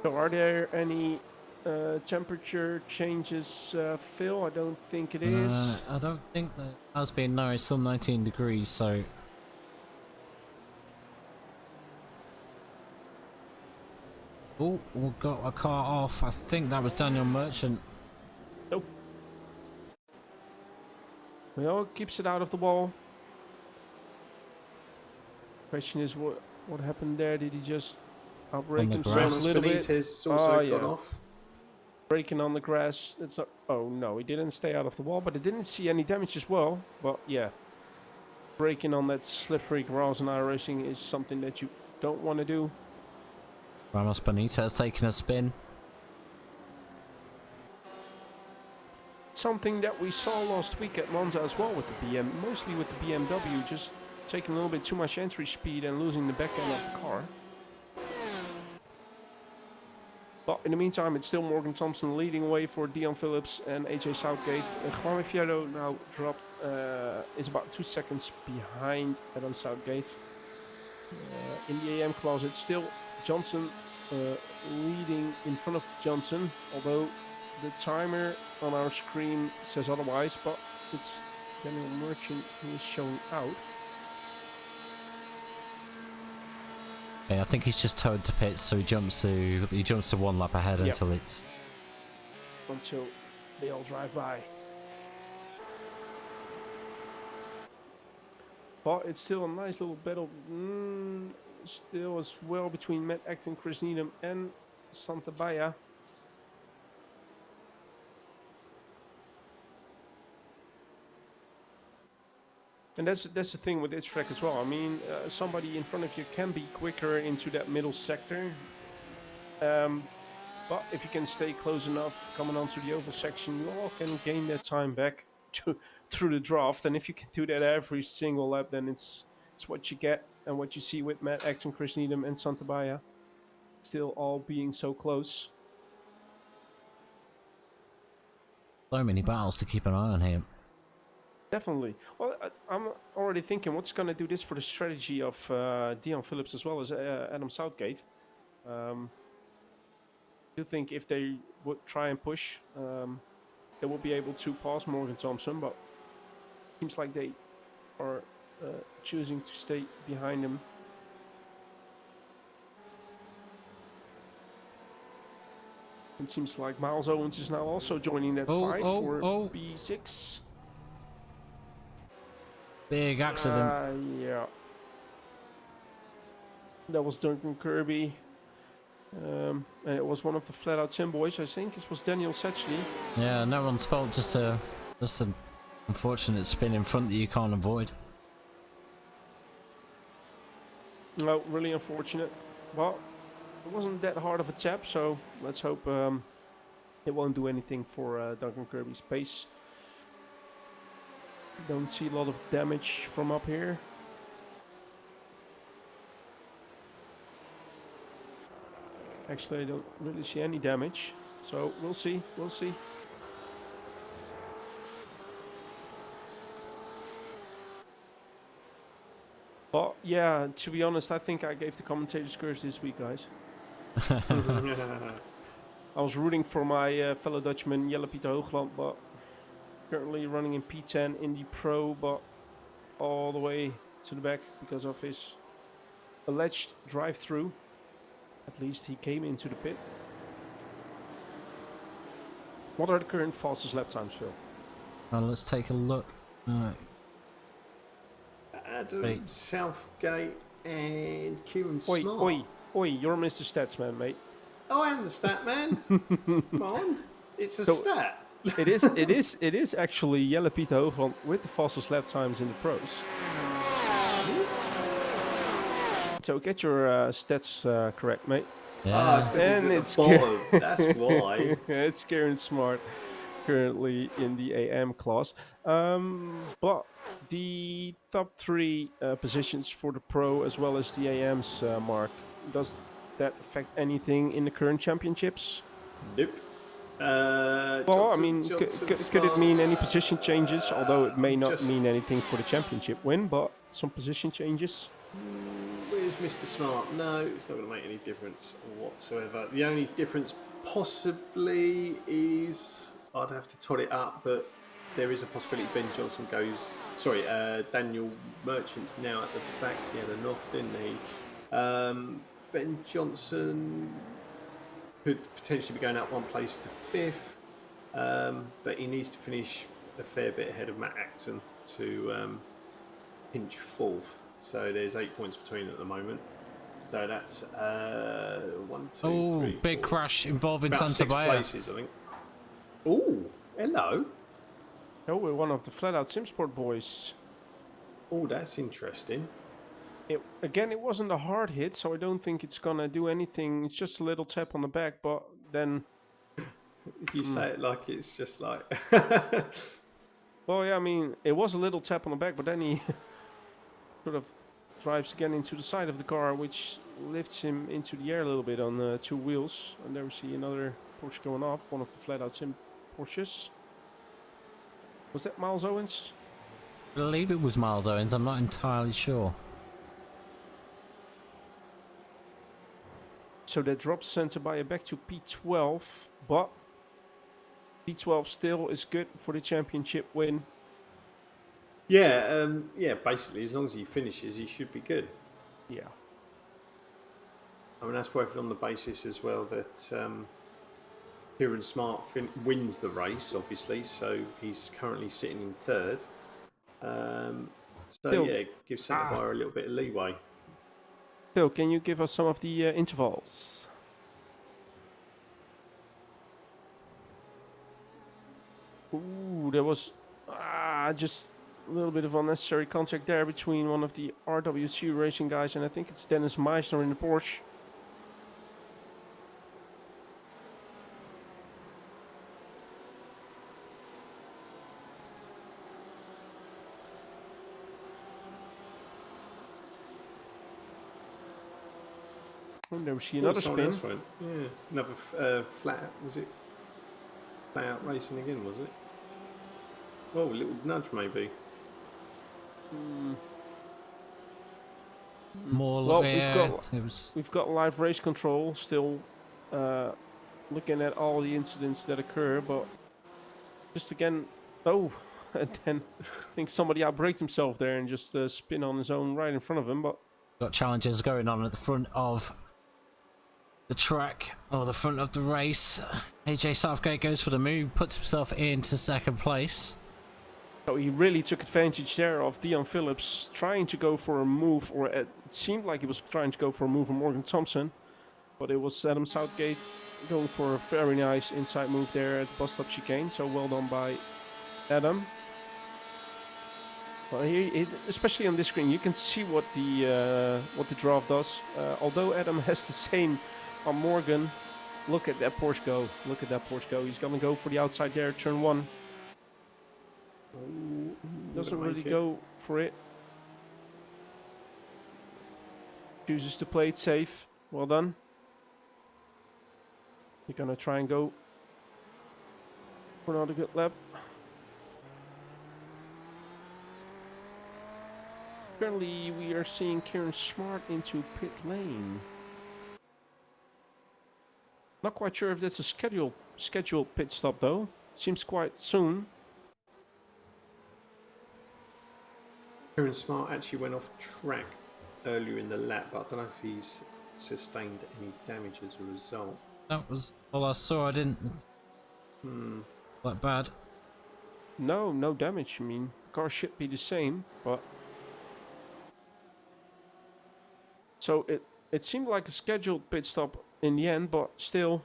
So are there any temperature changes, Phil? I don't think it is. I don't think that has been. No, it's still 19 degrees, so. Oh, we got a car off. I think that was Daniel Merchant. Nope. Well, keeps it out of the wall. Question is, what happened there? Did he just outbrake himself a Ramos little bit? Benitez also yeah. got off. Braking on the grass. It's not. Oh no, he didn't stay out of the wall, but he didn't see any damage as well. But yeah, braking on that slippery grass in iRacing is something that you don't want to do. Ramos Benitez taking a spin. Something that we saw last week at Monza as well with the mostly with the BMW, just taking a little bit too much entry speed and losing the back end of the car. But in the meantime, it's still Morgan Thompson leading away for Dion Phillips and AJ Southgate. Juan Fierro now dropped, is about 2 seconds behind Adam Southgate. In the AM class, it's still Johnson leading in front of Johnson, although the timer on our screen says otherwise, but it's Daniel Merchant who is showing out. Yeah, I think he's just towed to pits, so he jumps to one lap ahead until they all drive by. But it's still a nice little battle. Still as well between Matt Acton, Chris Needham, and Santabaya. And that's the thing with this track as well. I mean, somebody in front of you can be quicker into that middle sector. But if you can stay close enough coming onto the oval section, you all can gain that time back through the draft. And if you can do that every single lap, then it's what you get and what you see with Matt Acton, Chris Needham, and Santabaya. Still all being so close. So many battles to keep an eye on here. Definitely. Well, I'm already thinking what's going to do this for the strategy of Dion Phillips as well as Adam Southgate. I do think if they would try and push, they will be able to pass Morgan Thompson, but it seems like they are choosing to stay behind him. It seems like Miles Owens is now also joining that fight for B6. Big accident. Yeah. That was Duncan Kirby. And it was one of the flat out sim boys, I think. It was Daniel Setchley. Yeah, no one's fault, just an unfortunate spin in front that you can't avoid. No, really unfortunate. Well, it wasn't that hard of a tap, so let's hope it won't do anything for Duncan Kirby's pace. Don't see a lot of damage from up here. Actually, I don't really see any damage. So we'll see. We'll see. But yeah, to be honest, I think I gave the commentators curse this week, guys. I was rooting for my fellow Dutchman, Jelle Pieter Hoogland, but currently running in P10 in the Pro, but all the way to the back because of his alleged drive-through. At least he came into the pit. What are the current fastest lap times, Phil? Well, let's take a look. Adam Southgate and Kieran Smart. Oi, you're Mr. Statsman, mate. Oh, I am the stat man. Come on, it's a stat. It is actually Jelle Pieter Hoogland with the fastest lap times in the pros. So get your stats correct, mate. Yeah. It's and it's bottom. That's why. It's Kieran Smart. currently in the AM class. But the top 3 positions for the Pro as well as the AMs, Mark, does that affect anything in the current championships? Nope. Well, I Johnson, mean, Johnson, could it Smart. mean any position changes? Although it may I'm not just. mean anything for the championship win, but some position changes. Where's Mr. Smart? No, it's not going to make any difference whatsoever. The only difference possibly is I'd have to tot it up, but there is a possibility Ben Johnson goes. Sorry, Daniel Merchant's now at the back. He had a off, didn't he? Ben Johnson could potentially be going up one place to 5th, but he needs to finish a fair bit ahead of Matt Acton to pinch 4th. So there's 8 points between at the moment. So that's 1, 2, Oh, 3, big 4, crash involving about 6 Santabaya. places, I think. Oh, hello. Oh, we're one of the flat out Simsport boys. Oh, that's interesting. Again, it wasn't a hard hit, so I don't think it's gonna do anything. It's just a little tap on the back, but then. If you say it like it's just like. Well, yeah, I mean, it was a little tap on the back, but then he sort of drives again into the side of the car, which lifts him into the air a little bit on 2 wheels. And there we see another Porsche going off, one of the flat out sim Porsches. Was that Miles Owens? I believe it was Miles Owens, I'm not entirely sure. So that drops Santabaya back to P12, but P12 still is good for the championship win. Yeah, basically, as long as he finishes, he should be good. Yeah. I mean, that's working on the basis as well that Kieran Smart wins the race, obviously, so he's currently sitting in 3rd. So, Still, yeah, give Santabaya a little bit of leeway. Phil, can you give us some of the intervals? Ooh, there was just a little bit of unnecessary contact there between one of the RWC racing guys, and I think it's Dennis Meisner in the Porsche. And there we see another spin. Yeah, another flat. Was it flat out racing again? Was it? Oh, a little nudge maybe. More Well, yeah, we've got live race control still, looking at all the incidents that occur, but just again, and then I think somebody outbraked himself there and just spin on his own right in front of him. But got challenges going on at the front of the track, or the front of the race. AJ Southgate goes for the move, puts himself into 2nd place. so he really took advantage there of Dion Phillips trying to go for a move, or it seemed like he was trying to go for a move on Morgan Thompson, but it was Adam Southgate going for a very nice inside move there at the bus stop chicane. So well done by Adam. Well, here, especially on this screen, you can see what the draft does. Although Adam has the same on Morgan, look at that Porsche go. Look at that Porsche go. He's going to go for the outside there, turn 1. Doesn't really go for it. Chooses to play it safe. Well done. You're going to try and go for another good lap. Currently, we are seeing Kieran Smart into pit lane. Not quite sure if that's a scheduled pit stop though. Seems quite soon. Kieran Smart actually went off track earlier in the lap, but I don't know if he's sustained any damage as a result. That was all I saw. I didn't. That bad. No damage. I mean, the car should be the same, but so it seemed like a scheduled pit stop in the end, but still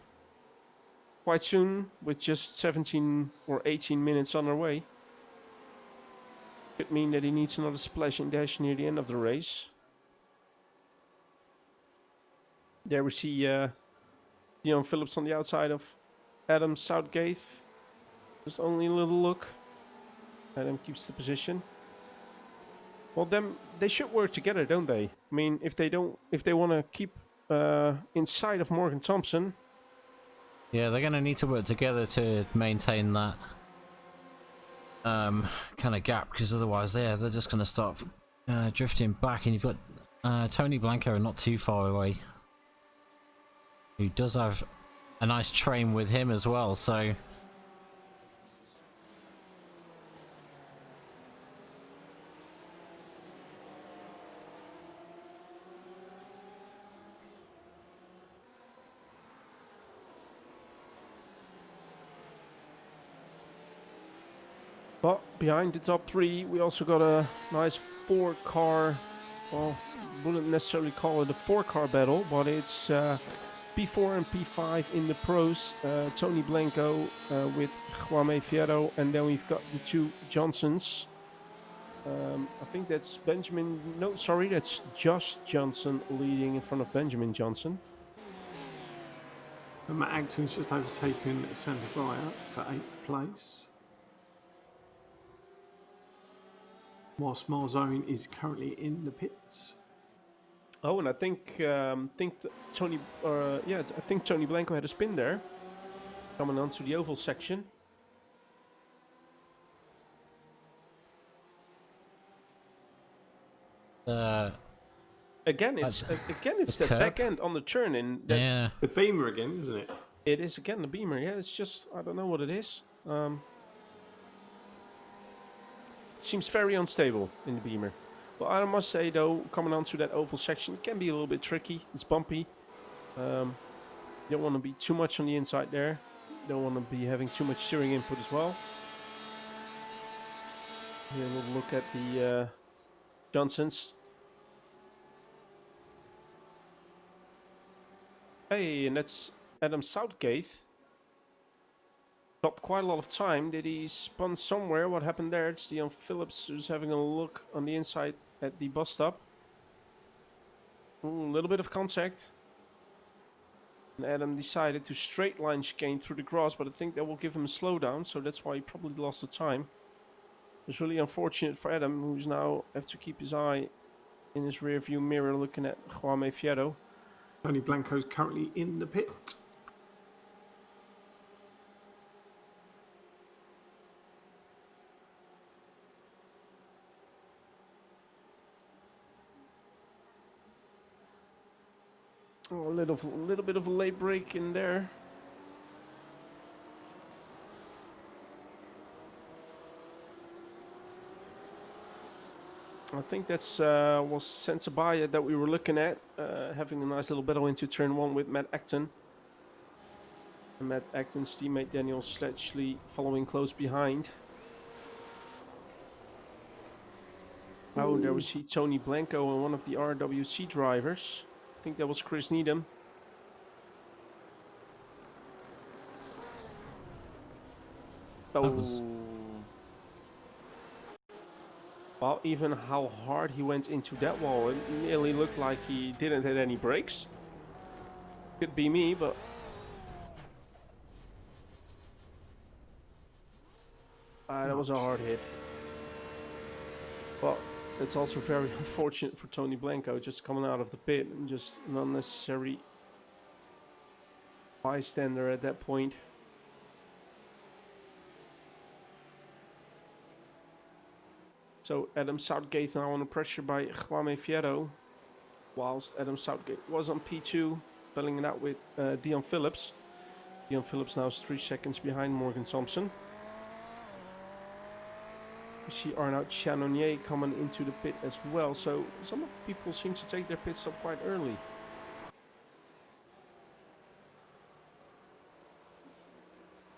quite soon with just 17 or 18 minutes on our way. Could mean that he needs another splash and dash near the end of the race. There we see Dion Phillips on the outside of Adam Southgate. Just only a little look. Adam keeps the position. Well, then they should work together, don't they? I mean, if they want to keep inside of Morgan Thompson. Yeah, they're gonna need to work together to maintain that kind of gap, because otherwise, they're just gonna start drifting back. And you've got Tony Blanco not too far away, who does have a nice train with him as well. So. But behind the top three, we also got a nice four-car, well, wouldn't necessarily call it a four-car battle, but it's P4 and P5 in the pros. Tony Blanco with Juame Fierro, and then we've got the two Johnsons. I think that's Benjamin, no, sorry, that's Josh Johnson leading in front of Benjamin Johnson. And Matt Acton's just overtaken Santa Bria for 8th place. Whilst Miles Owen is currently in the pits. Oh, and I think Tony Blanco had a spin there, coming onto the oval section. Again, it's that curb. back end on the turn in. Yeah. The Beamer again, isn't it? It is again the Beamer. Yeah, it's just I don't know what it is. Seems very unstable in the Beamer. But I must say though, coming onto that oval section can be a little bit tricky. It's bumpy. You don't want to be too much on the inside there. Don't want to be having too much steering input as well. Here we'll look at the Johnsons. Hey, and that's Adam Southgate. Stopped quite a lot of time. Did he spun somewhere? What happened there? It's Dion Phillips who's having a look on the inside at the bus stop. Ooh, a little bit of contact. And Adam decided to straight line chicane through the grass, but I think that will give him a slowdown, so that's why he probably lost the time. It's really unfortunate for Adam, who's now have to keep his eye in his rear view mirror looking at Juame Fierro. Tony Blanco's currently in the pit. Oh, a little bit of a late break in there. I think that's was Sensabaya that we were looking at, having a nice little battle into turn one with Matt Acton. And Matt Acton's teammate Daniel Sledgley following close behind. Oh, there we see Tony Blanco and one of the RWC drivers. I think that was Chris Needham. Oh. Well, even how hard he went into that wall, it nearly looked like he didn't have any brakes. Could be me, but... that was a hard hit. But it's also very unfortunate for Tony Blanco, just coming out of the pit and just an unnecessary bystander at that point. So Adam Southgate now under pressure by Juame Fierro, whilst Adam Southgate was on P2, battling it out with Dion Phillips. Dion Phillips now is 3 seconds behind Morgan Thompson. We see Arnaud Chanonier coming into the pit as well, so some of the people seem to take their pit stop quite early.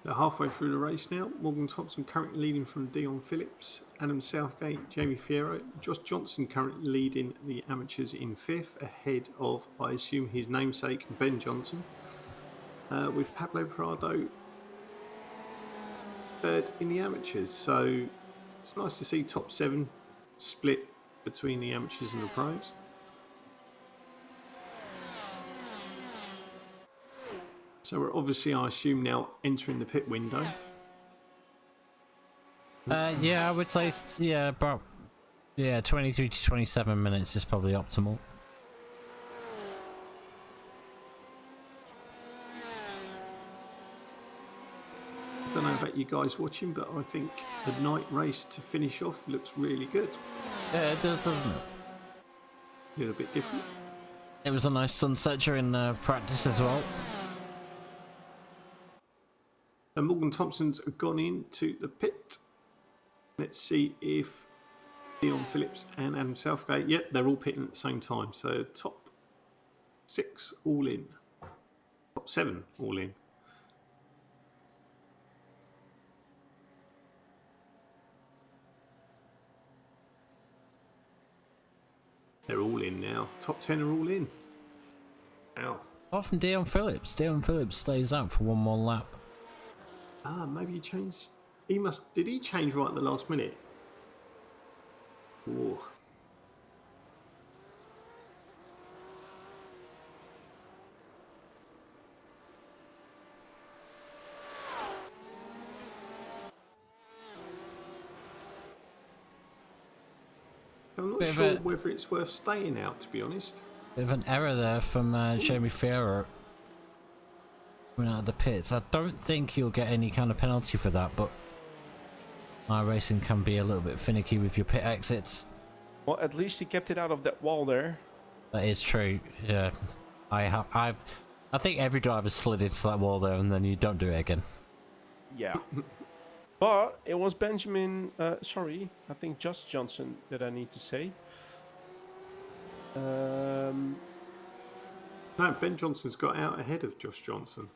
They're halfway through the race now. Morgan Thompson currently leading from Dion Phillips, Adam Southgate, Jamie Fierro, Josh Johnson currently leading the amateurs in 5th, ahead of, I assume, his namesake Ben Johnson, with Pablo Prado 3rd in the amateurs. So it's nice to see top 7 split between the amateurs and the pros. So we're obviously, I assume, now entering the pit window. Yeah, I would say yeah, about 23 to 27 minutes is probably optimal. I don't know about you guys watching, but I think the night race to finish off looks really good. Yeah, it does, doesn't it? A little bit different. It was a nice sunset during practice as well. And Morgan Thompson's gone into the pit. Let's see if Dion Phillips and Adam Southgate, yep, they're all pitting at the same time. So top 6 all in. Top 7 all in. They're all in now. Top 10 are all in. Wow. Apart from Dion Phillips. Dion Phillips stays out for one more lap. Maybe he changed. Did he change right at the last minute? Ooh. I'm not sure whether it's worth staying out, to be honest. Bit of an error there from Jamie Fierro coming out of the pits. I don't think you'll get any kind of penalty for that, but iRacing can be a little bit finicky with your pit exits. Well, at least he kept it out of that wall there. That is true. Yeah, I think every driver slid into that wall there, and then you don't do it again. Yeah. But it was I think Josh Johnson that I need to say. No, Ben Johnson's got out ahead of Josh Johnson.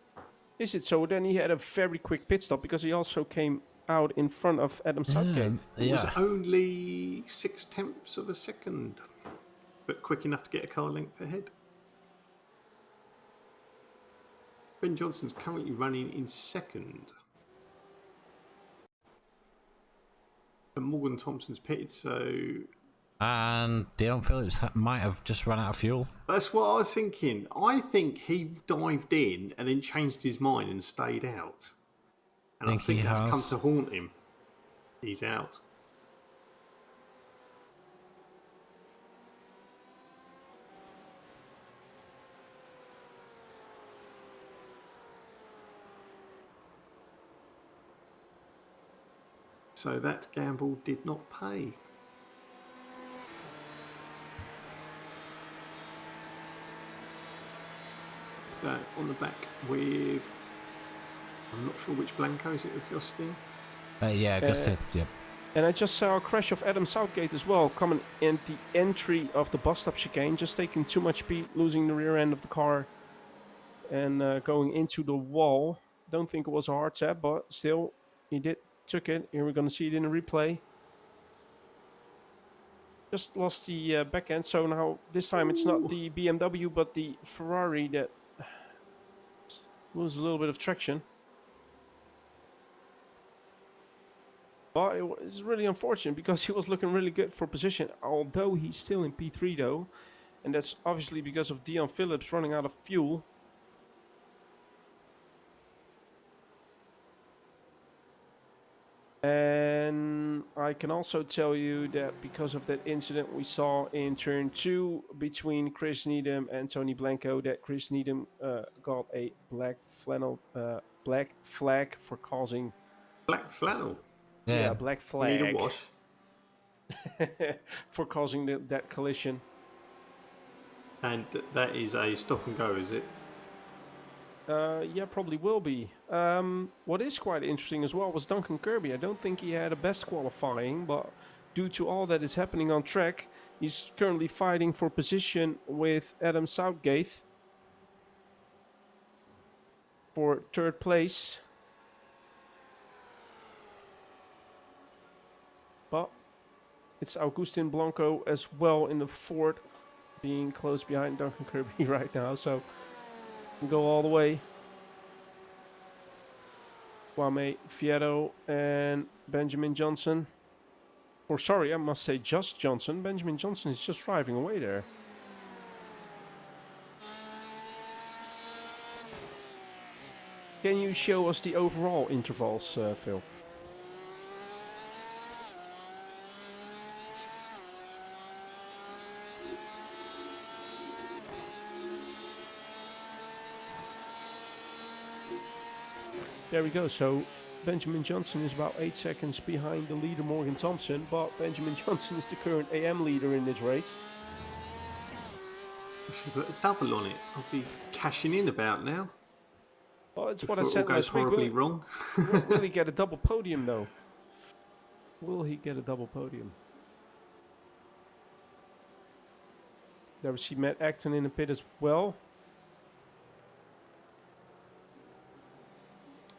Is it so? Then he had a very quick pit stop because he also came out in front of Adam Southgate. It was only 0.6 of a second, but quick enough to get a car length ahead. Ben Johnson's currently running in second. And Morgan Thompson's pitted, so... And Dion Phillips might have just run out of fuel. That's what I was thinking. I think he dived in and then changed his mind and stayed out. And I think that's come to haunt him. He's out. So that gamble did not pay. On the back with, I'm not sure which Blanco, is it Augustin? Yeah, Augustin, yep. And I just saw a crash of Adam Southgate as well, coming in the entry of the bus stop chicane, just taking too much speed, losing the rear end of the car, and going into the wall. Don't think it was a hard tap, but still, he took it. Here we're going to see it in a replay. Just lost the back end, so now this time it's not the BMW, but the Ferrari that lose a little bit of traction. But it was really unfortunate because he was looking really good for position, although he's still in P3 though. And that's obviously because of Dion Phillips running out of fuel. And I can also tell you that because of that incident we saw in turn 2 between Chris Needham and Tony Blanco, that Chris Needham got a black flag for causing... Black flannel? Yeah, black flag. Need a wash. For causing that collision. And that is a stop and go, is it? Yeah, probably will be. What is quite interesting as well was Duncan Kirby. I don't think he had a best qualifying, but due to all that is happening on track, he's currently fighting for position with Adam Southgate for 3rd place. But it's Augustin Blanco as well in the 4th, being close behind Duncan Kirby right now, so go all the way. Kwame Fierro and Benjamin Johnson. Or sorry, I must say just Johnson. Benjamin Johnson is just driving away there. Can you show us the overall intervals, Phil? there we go. So Benjamin Johnson is about 8 seconds behind the leader Morgan Thompson, but Benjamin Johnson is the current AM leader in this race. I should put a double on it. I'll be cashing in about now. Well, it's what Before I it all said goes last week. horribly wrong. Will he get a double podium though? Will he get a double podium? There we see Matt Acton in the pit as well.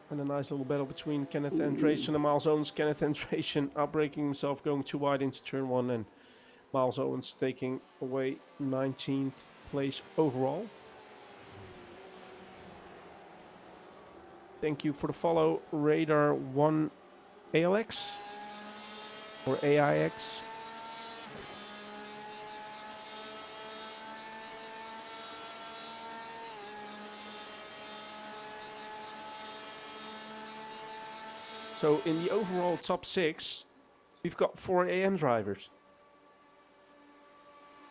And a nice little battle between Kenneth Andration and Miles Owens. Kenneth Andration outbraking himself, going too wide into turn 1, and Miles Owens taking away 19th place overall. Thank you for the follow, Radar 1 ALX or AIX. So in the overall top 6, we've got 4 AM drivers.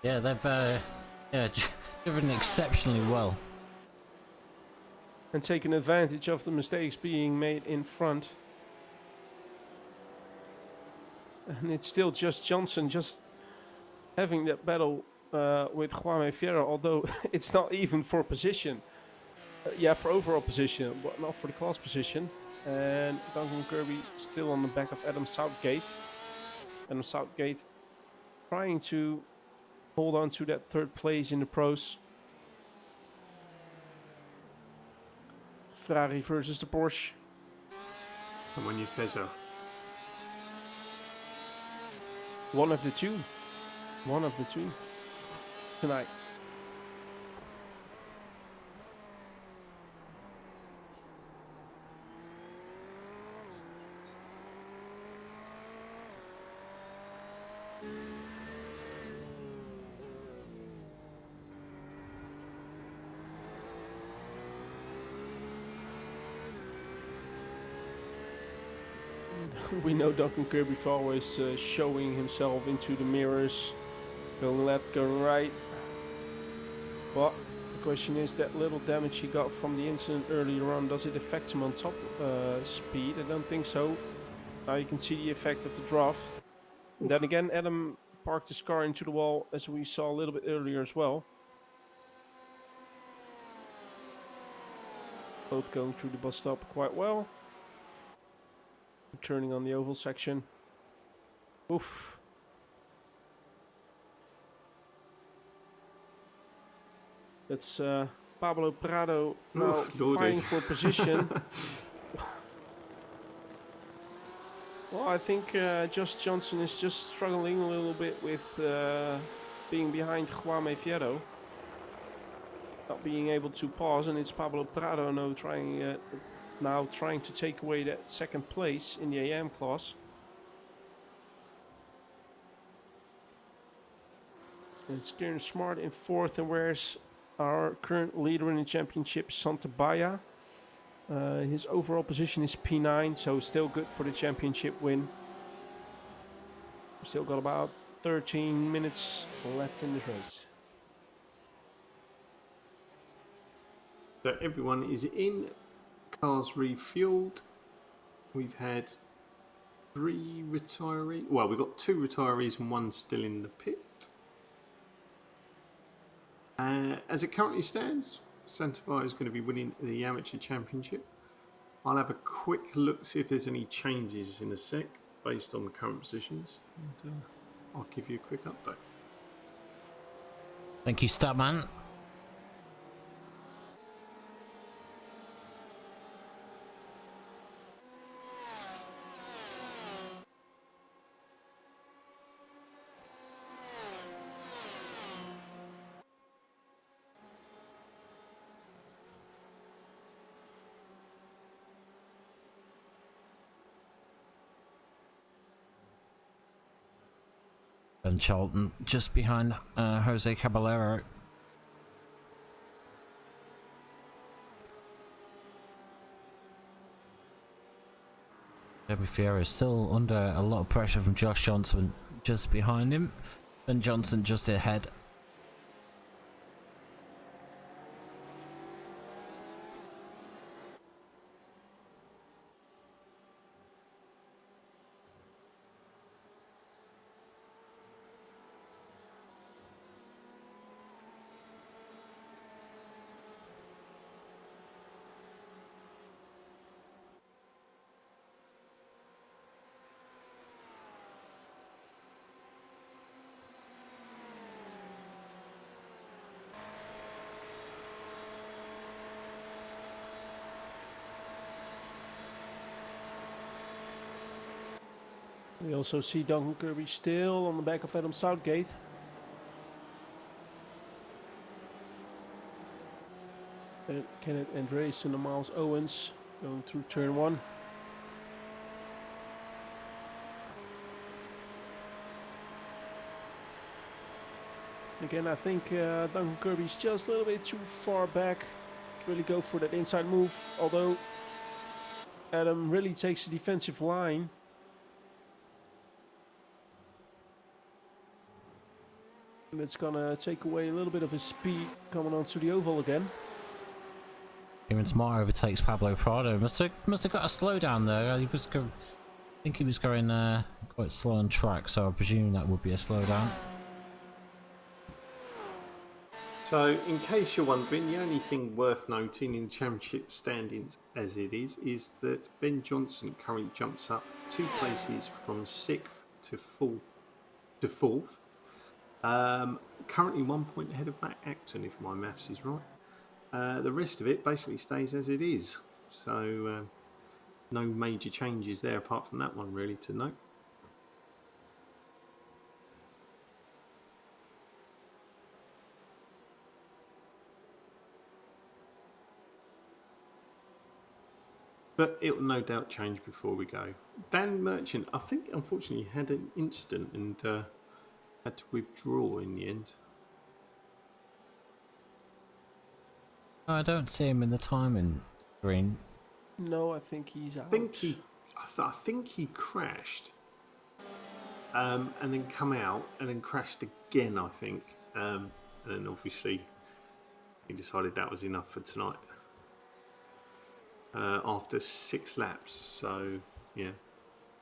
Yeah, they've driven exceptionally well. And taken advantage of the mistakes being made in front. And it's still just Johnson just having that battle with Juan Fierro, although it's not even for position. Yeah, for overall position, but not for the class position. And Duncan Kirby still on the back of Adam Southgate. Adam Southgate trying to hold on to that 3rd place in the pros. Ferrari versus the Porsche. Come on, you Fezzer. One of the two. One of the two. Tonight. We know Duncan Kirby for always showing himself into the mirrors, going left, going right. But the question is, that little damage he got from the incident earlier on, does it affect him on top speed? I don't think so. Now you can see the effect of the draft. And then again, Adam parked his car into the wall, as we saw a little bit earlier as well. Both going through the bus stop quite well. Turning on the oval section. Oof. That's Pablo Prado now fighting for position. Well, I think Josh Johnson is just struggling a little bit with being behind Juan Fierro. Not being able to pause, and it's Pablo Prado now trying to take away that 2nd place in the AM class. And it's Kieran Smart in 4th, and where's our current leader in the championship, Santabaya. His overall position is P9, so still good for the championship win. We've still got about 13 minutes left in this race. So everyone is in. Cars refueled. We've had 3 retirees. Well, we've got 2 retirees and 1 still in the pit. As it currently stands, Santabaya is going to be winning the Amateur Championship. I'll have a quick look, see if there's any changes in a sec based on the current positions. And I'll give you a quick update. Thank you, Statman. And Charlton just behind Jose Caballero. Jeremy Fierro is still under a lot of pressure from Josh Johnson just behind him. Ben Johnson just ahead. We also see Duncan Kirby still on the back of Adam Southgate. And Kenneth Andreessen and Miles Owens going through turn 1. Again, I think Duncan Kirby's just a little bit too far back to really go for that inside move. Although Adam really takes the defensive line. And it's gonna take away a little bit of his speed coming onto the oval again. Even Smart overtakes Pablo Prado. Must have got a slowdown there. I think he was going quite slow on track, so I presume that would be a slowdown. So, in case you're wondering, the only thing worth noting in championship standings as it is that Ben Johnson currently jumps up 2 places from 6th to 4th. Currently 1 point ahead of Matt Acton, if my maths is right. The rest of it basically stays as it is. So, no major changes there apart from that one really to note. But it will no doubt change before we go. Dan Merchant, I think, unfortunately, had an incident and had to withdraw in the end. I don't see him in the timing screen. No, I think he's out. I think he crashed, and then come out and then crashed again. I think, and then obviously he decided that was enough for tonight. After 6 laps, so yeah,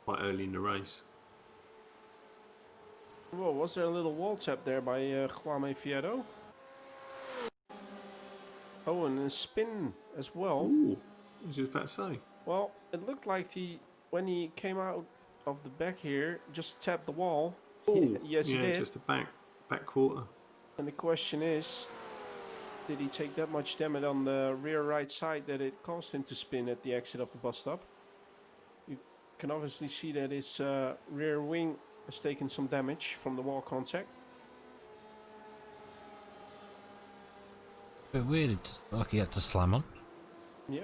quite early in the race. Whoa, was there a little wall tap there by Juame Fierro? Oh, and a spin as well. Ooh, I was just about to say. Well, it looked like when he came out of the back here, just tapped the wall. Ooh, Yes, he did. Just a back quarter. And the question is, did he take that much damage on the rear right side that it caused him to spin at the exit of the bus stop? You can obviously see that his rear wing has taken some damage from the wall contact. But weird, just like he had to slam on. Yeah.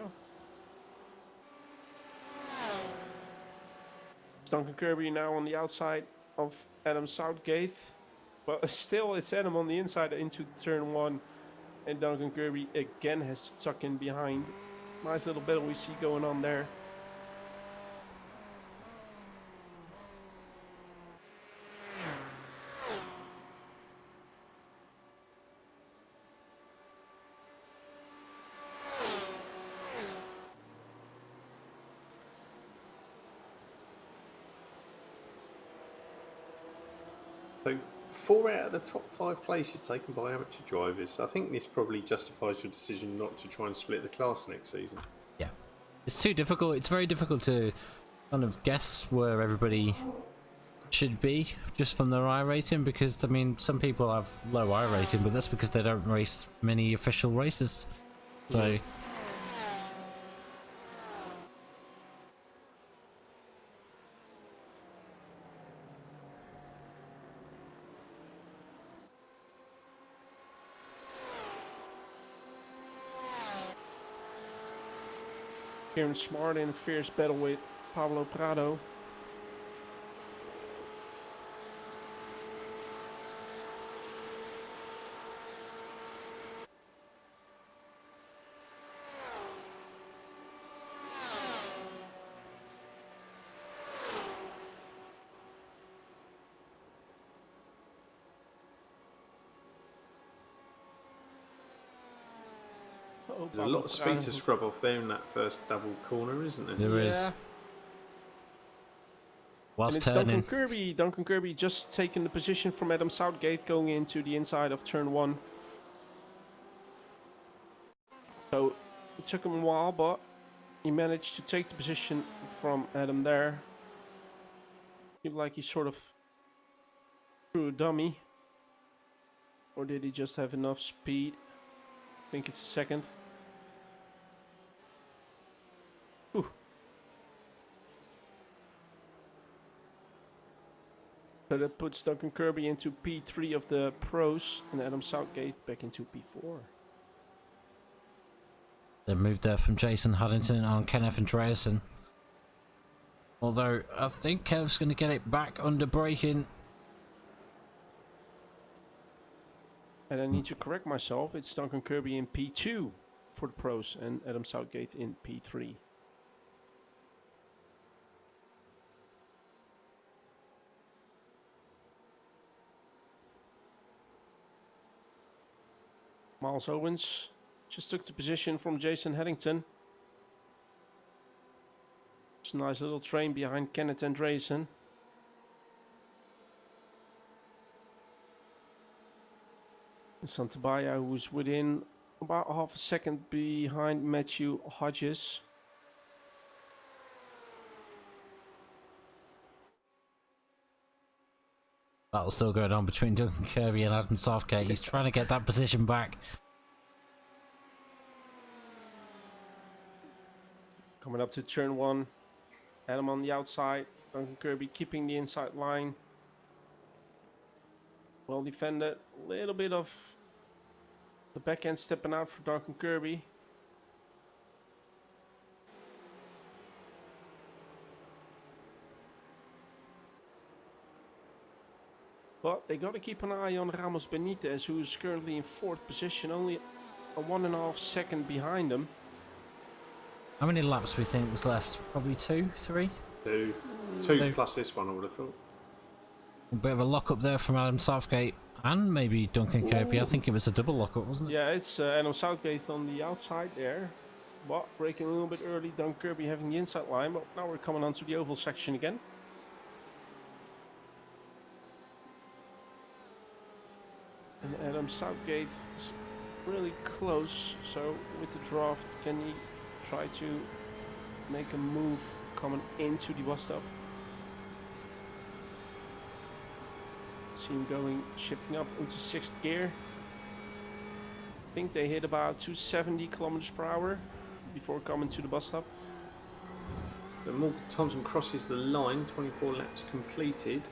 It's Duncan Kirby now on the outside of Adam Southgate. But still, it's Adam on the inside into turn 1. And Duncan Kirby again has to tuck in behind. Nice little battle we see going on there. So 4 out of the top 5 places taken by amateur drivers. I think this probably justifies your decision not to try and split the class next season. Yeah, it's too difficult. It's very difficult to kind of guess where everybody should be just from their I rating, because I mean, some people have low I rating, but that's because they don't race many official races. So. Yeah. Kieran Smart in a fierce battle with Pablo Prado. There's a lot of speed to scrub off there in that first double corner, isn't there? There is. Whilst and it's turning. Duncan Kirby just taking the position from Adam Southgate going into the inside of turn 1. So it took him a while, but he managed to take the position from Adam there. Seemed like he sort of threw a dummy. Or did he just have enough speed? I think it's a second. Ooh. So that puts Duncan Kirby into P3 of the pros and Adam Southgate back into P4. They moved there from Jason Huddington on Kenneth Andreasen. Although I think Kenneth's going to get it back under braking. And I need to correct myself. It's Duncan Kirby in P2 for the pros and Adam Southgate in P3. Miles Owens just took the position from Jason Headington. It's a nice little train behind Kenneth Andreasen. And Santabaya, who's within about half a second behind Matthew Hodges. Battle's still going on between Duncan Kirby and Adam Southgate. He's trying to get that position back. Coming up to turn 1. Adam on the outside. Duncan Kirby keeping the inside line. Well defended. A little bit of the back end stepping out for Duncan Kirby. But they got to keep an eye on Ramos Benitez, who is currently in 4th position, only a 1.5 second behind him. How many laps do we think was left? Probably 2, 3? Two plus this one, I would have thought. A bit of a lock up there from Adam Southgate and maybe Duncan Kirby. I think it was a double lock up, wasn't it? Yeah, it's Adam Southgate on the outside there. But breaking a little bit early, Duncan Kirby having the inside line. But now we're coming onto the oval section again. And Adam Southgate is really close. So with the draft, can he try to make a move coming into the bus stop? See him shifting up into 6th gear. I think they hit about 270 kilometers per hour before coming to the bus stop. So Morgan Thompson crosses the line, 24 laps completed.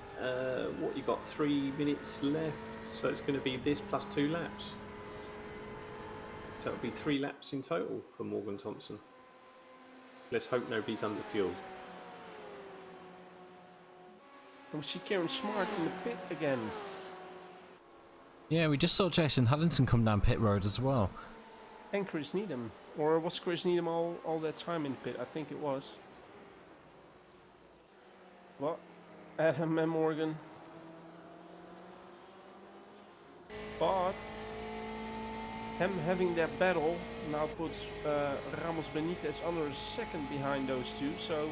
What you got, 3 minutes left, so it's going to be this plus 2 laps. So it'll be 3 laps in total for Morgan Thompson. Let's hope nobody's underfueled. And we see Kieran Smart in the pit again. Yeah, we just saw Jason Huddington come down pit road as well. And Chris Needham. Or was Chris Needham all that time in pit? I think it was. Well, Adam and Morgan. But him having that battle now puts Ramos Benitez under a second behind those two. So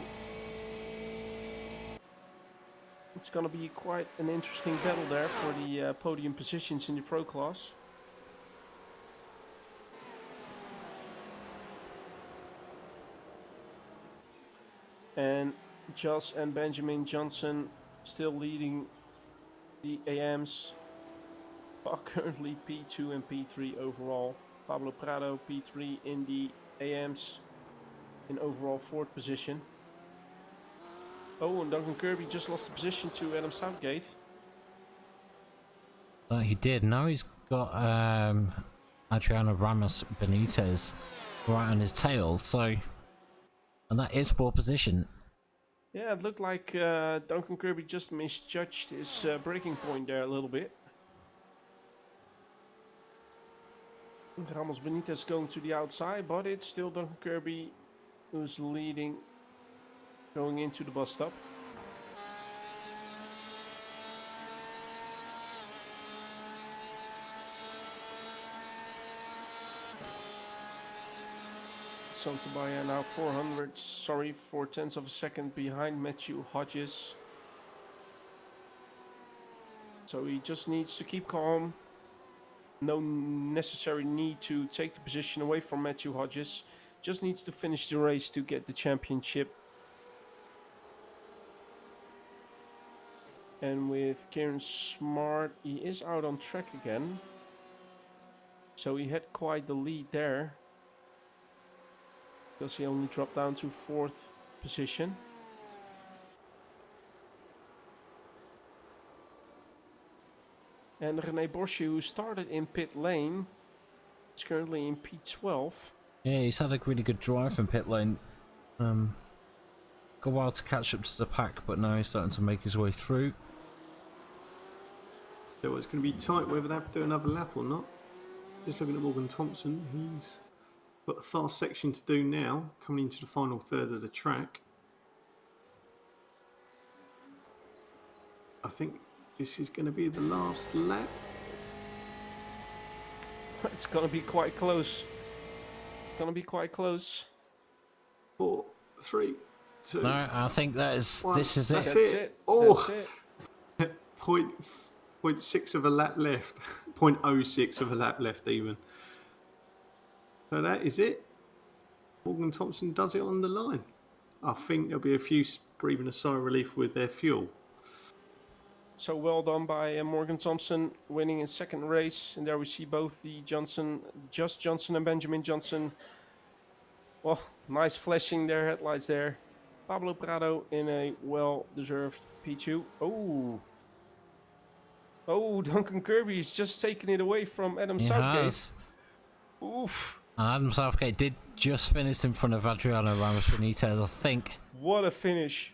it's going to be quite an interesting battle there for the podium positions in the Pro class. And Joss and Benjamin Johnson still leading the AMs, are currently P2 and P3 overall. Pablo Prado P3 in the AMs in overall 4th position. Oh, and Duncan Kirby just lost the position to Adam Southgate. He did. Now he's got Adriano Ramos Benitez right on his tail. So, and that is 4th position. Yeah, it looked like Duncan Kirby just misjudged his braking point there a little bit. Ramos Benitez going to the outside, but it's still Duncan Kirby who's leading going into the bus stop. Santabaya now 4/10 of a second behind Matthew Hodges. So he just needs to keep calm. No necessary need to take the position away from Matthew Hodges. Just needs to finish the race to get the championship. And with Kieran Smart, he is out on track again. So he had quite the lead there, because he only dropped down to 4th position. And René Borsje, who started in pit lane, is currently in P12. Yeah, he's had a really good drive from pit lane. Got a while to catch up to the pack, but now he's starting to make his way through. So it's going to be tight whether they have to do another lap or not. Just looking at Morgan Thompson, he's got a fast section to do now, coming into the final third of the track. I think this is going to be the last lap. It's going to be quite close. 4, 3, 2. No, I think this is That's it. it. Oh, 0.6 of a lap left. 0.06 of a lap left even. So that is it. Morgan Thompson does it on the line. I think there'll be a few breathing a sigh of relief with their fuel. So well done by Morgan Thompson, winning his second race. And there we see both the Josh Johnson and Benjamin Johnson. Well, nice flashing their headlights there. Pablo Prado in a well-deserved P2. Oh, Duncan Kirby is just taking it away from Adam Southgate. Has. Oof. And Adam Southgate did just finish in front of Adriano Ramos Benitez, I think. What a finish.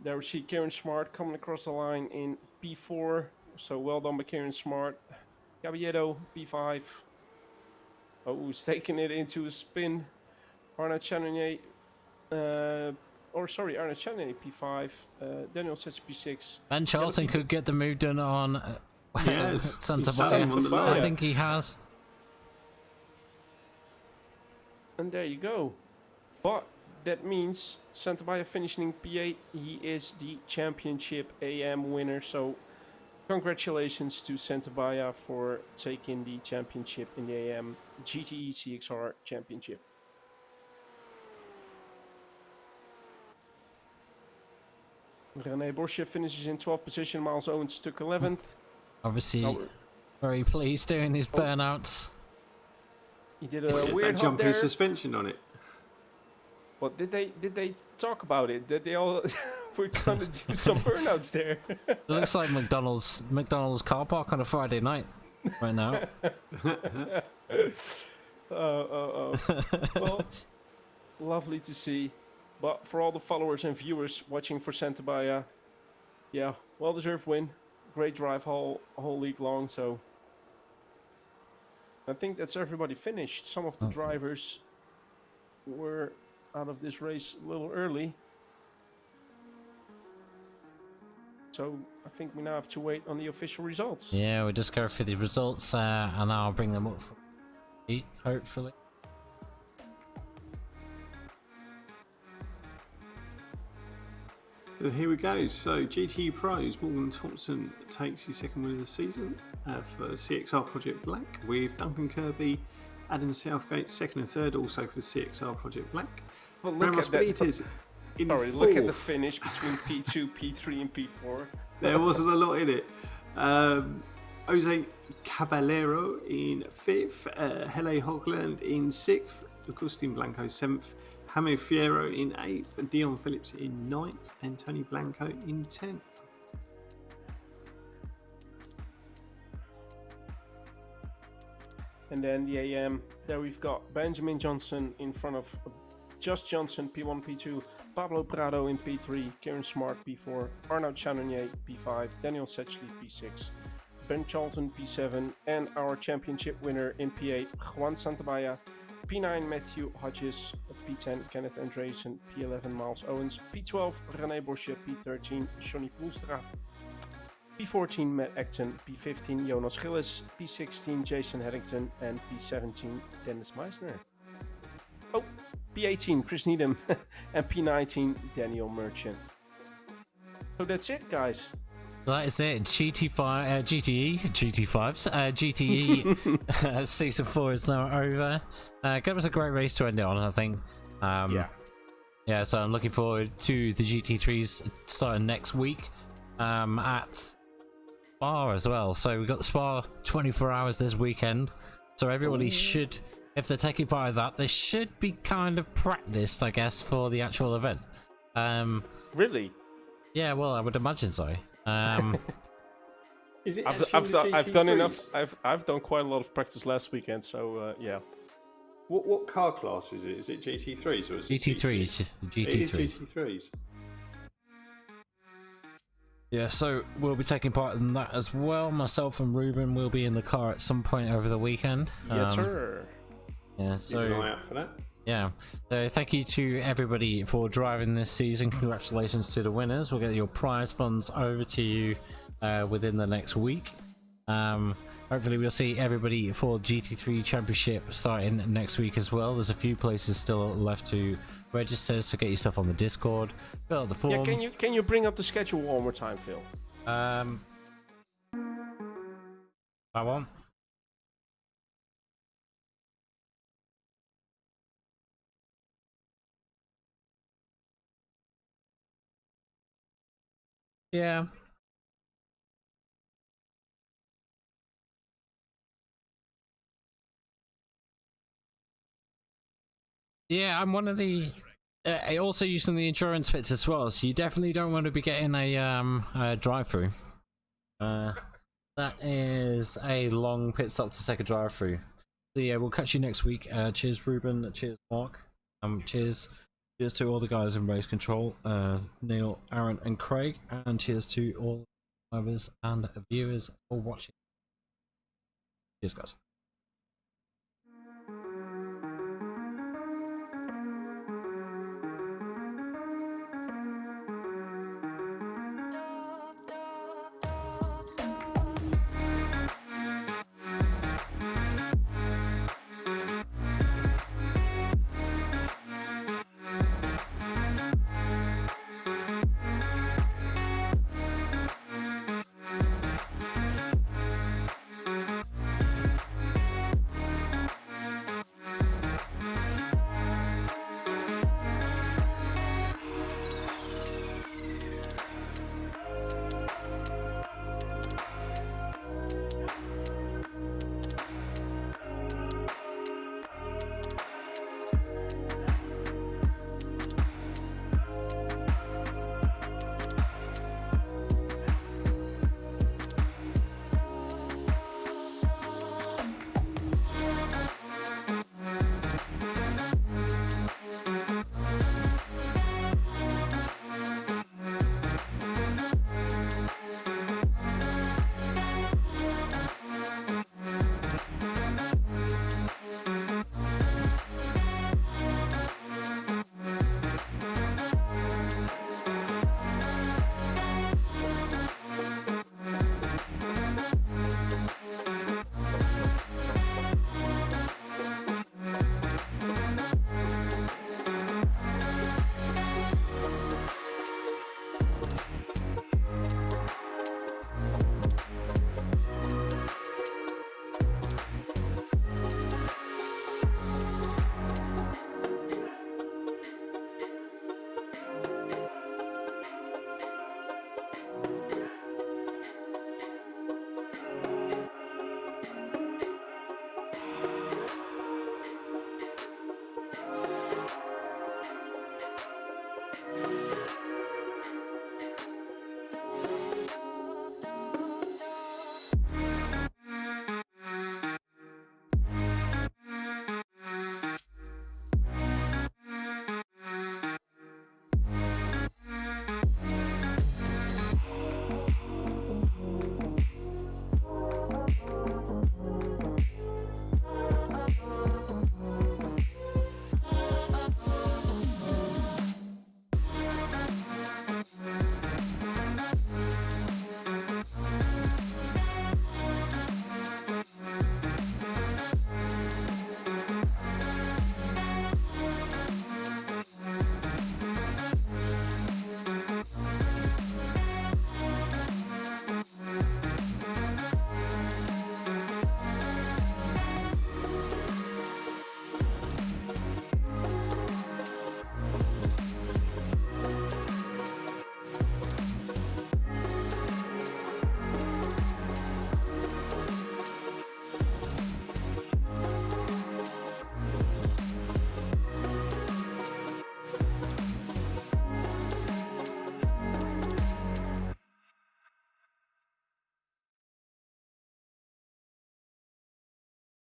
There we see Kieran Smart coming across the line in P4. So well done by Kieran Smart. Caballero, P5. Oh, he's taking it into a spin. Arnaud Channonier, Arnaud Channonier, P5. Daniel Sets, P6. Ben Charlton could get the move done on Yes, Santa Sam on the Baya. line. I think he has. And there you go. But that means Santa Baya finishing P8. He is the championship AM winner. So congratulations to Santa Baya for taking the championship in the AM GTE CXR Championship. René Borsje finishes in 12th position. Miles Owens took 11th. Obviously, very pleased doing these burnouts. He did a weird hop jumping there. suspension on it. But did they talk about it? Did they all were gonna do some burnouts there? It looks like McDonald's car park on a Friday night right now. Well, lovely to see. But for all the followers and viewers watching for Santa Baya, yeah, well-deserved win. Great drive whole league long. So I think that's everybody finished. Some of the drivers were out of this race a little early. So I think we now have to wait on the official results. Yeah, we'll just go through the results and I'll bring them up for you, hopefully. So here we go. So GT Pros, Morgan Thompson takes his second win of the season for CXR Project Black, with Duncan Kirby, Adam Southgate second and third, also for CXR Project Black. Well, look Ramos at that. Benitez in Sorry, look at the fourth. finish between P2, P3 and P4. There wasn't a lot in it. Jose Caballero in fifth, Hele Hogland in sixth, Agustin Blanco seventh, Jaime Fierro in eighth, Dion Phillips in ninth, and Tony Blanco in 10th. And then the AM, there we've got Benjamin Johnson in front of Josh Johnson, P1, P2, Pablo Prado in P3, Kieran Smart, P4, Arnaud Channonier, P5, Daniel Setchley, P6, Ben Charlton, P7, and our championship winner in P8, Juan Santabaya, P9, Matthew Hodges, P10, Kenneth Andreessen, P11, Miles Owens, P12, René Borsje, P13, Johnny Poelstra, P14, Matt Acton, P15, Jonas Gillis, P16, Jason Headington, and P17, Dennis Meisner. Oh, P18, Chris Needham, and P19, Daniel Merchant. So that's it, guys. That is it. GTE season 4 is now over. It was a great race to end it on, I think. Yeah, so I'm looking forward to the GT3s starting next week at Spa as well. So we've got the Spa 24 hours this weekend. So everybody should, if they're taking part of that, they should be kind of practiced, I guess, for the actual event. Really? Yeah, well, I would imagine so. Is it I've, actually I've, the done, I've done enough. GT3s? I've done quite a lot of practice last weekend, so yeah. What car class is it? Is it GT3s or is it GT3, It is GT3. GT3s. Yeah, so we'll be taking part in that as well. Myself and Ruben will be in the car at some point over the weekend. Yes, sir. Yeah, Keep an so eye out for that. yeah. So thank you to everybody for driving this season. Congratulations to the winners. We'll get your prize funds over to you within the next week. Hopefully we'll see everybody for GT3 Championship starting next week as well. There's a few places still left to register, so get your stuff on the Discord, fill out the form. Yeah, can you bring up the schedule one more time, Phil? That one. Yeah. Yeah, I'm one of the. I also use some of the insurance bits as well, so you definitely don't want to be getting a drive-through. That is a long pit stop to take a drive-through. So yeah, we'll catch you next week. Cheers, Ruben. Cheers, Mark. Cheers. Cheers to all the guys in race control, Neil, Aaron, and Craig, and cheers to all drivers and viewers for watching. Cheers, guys.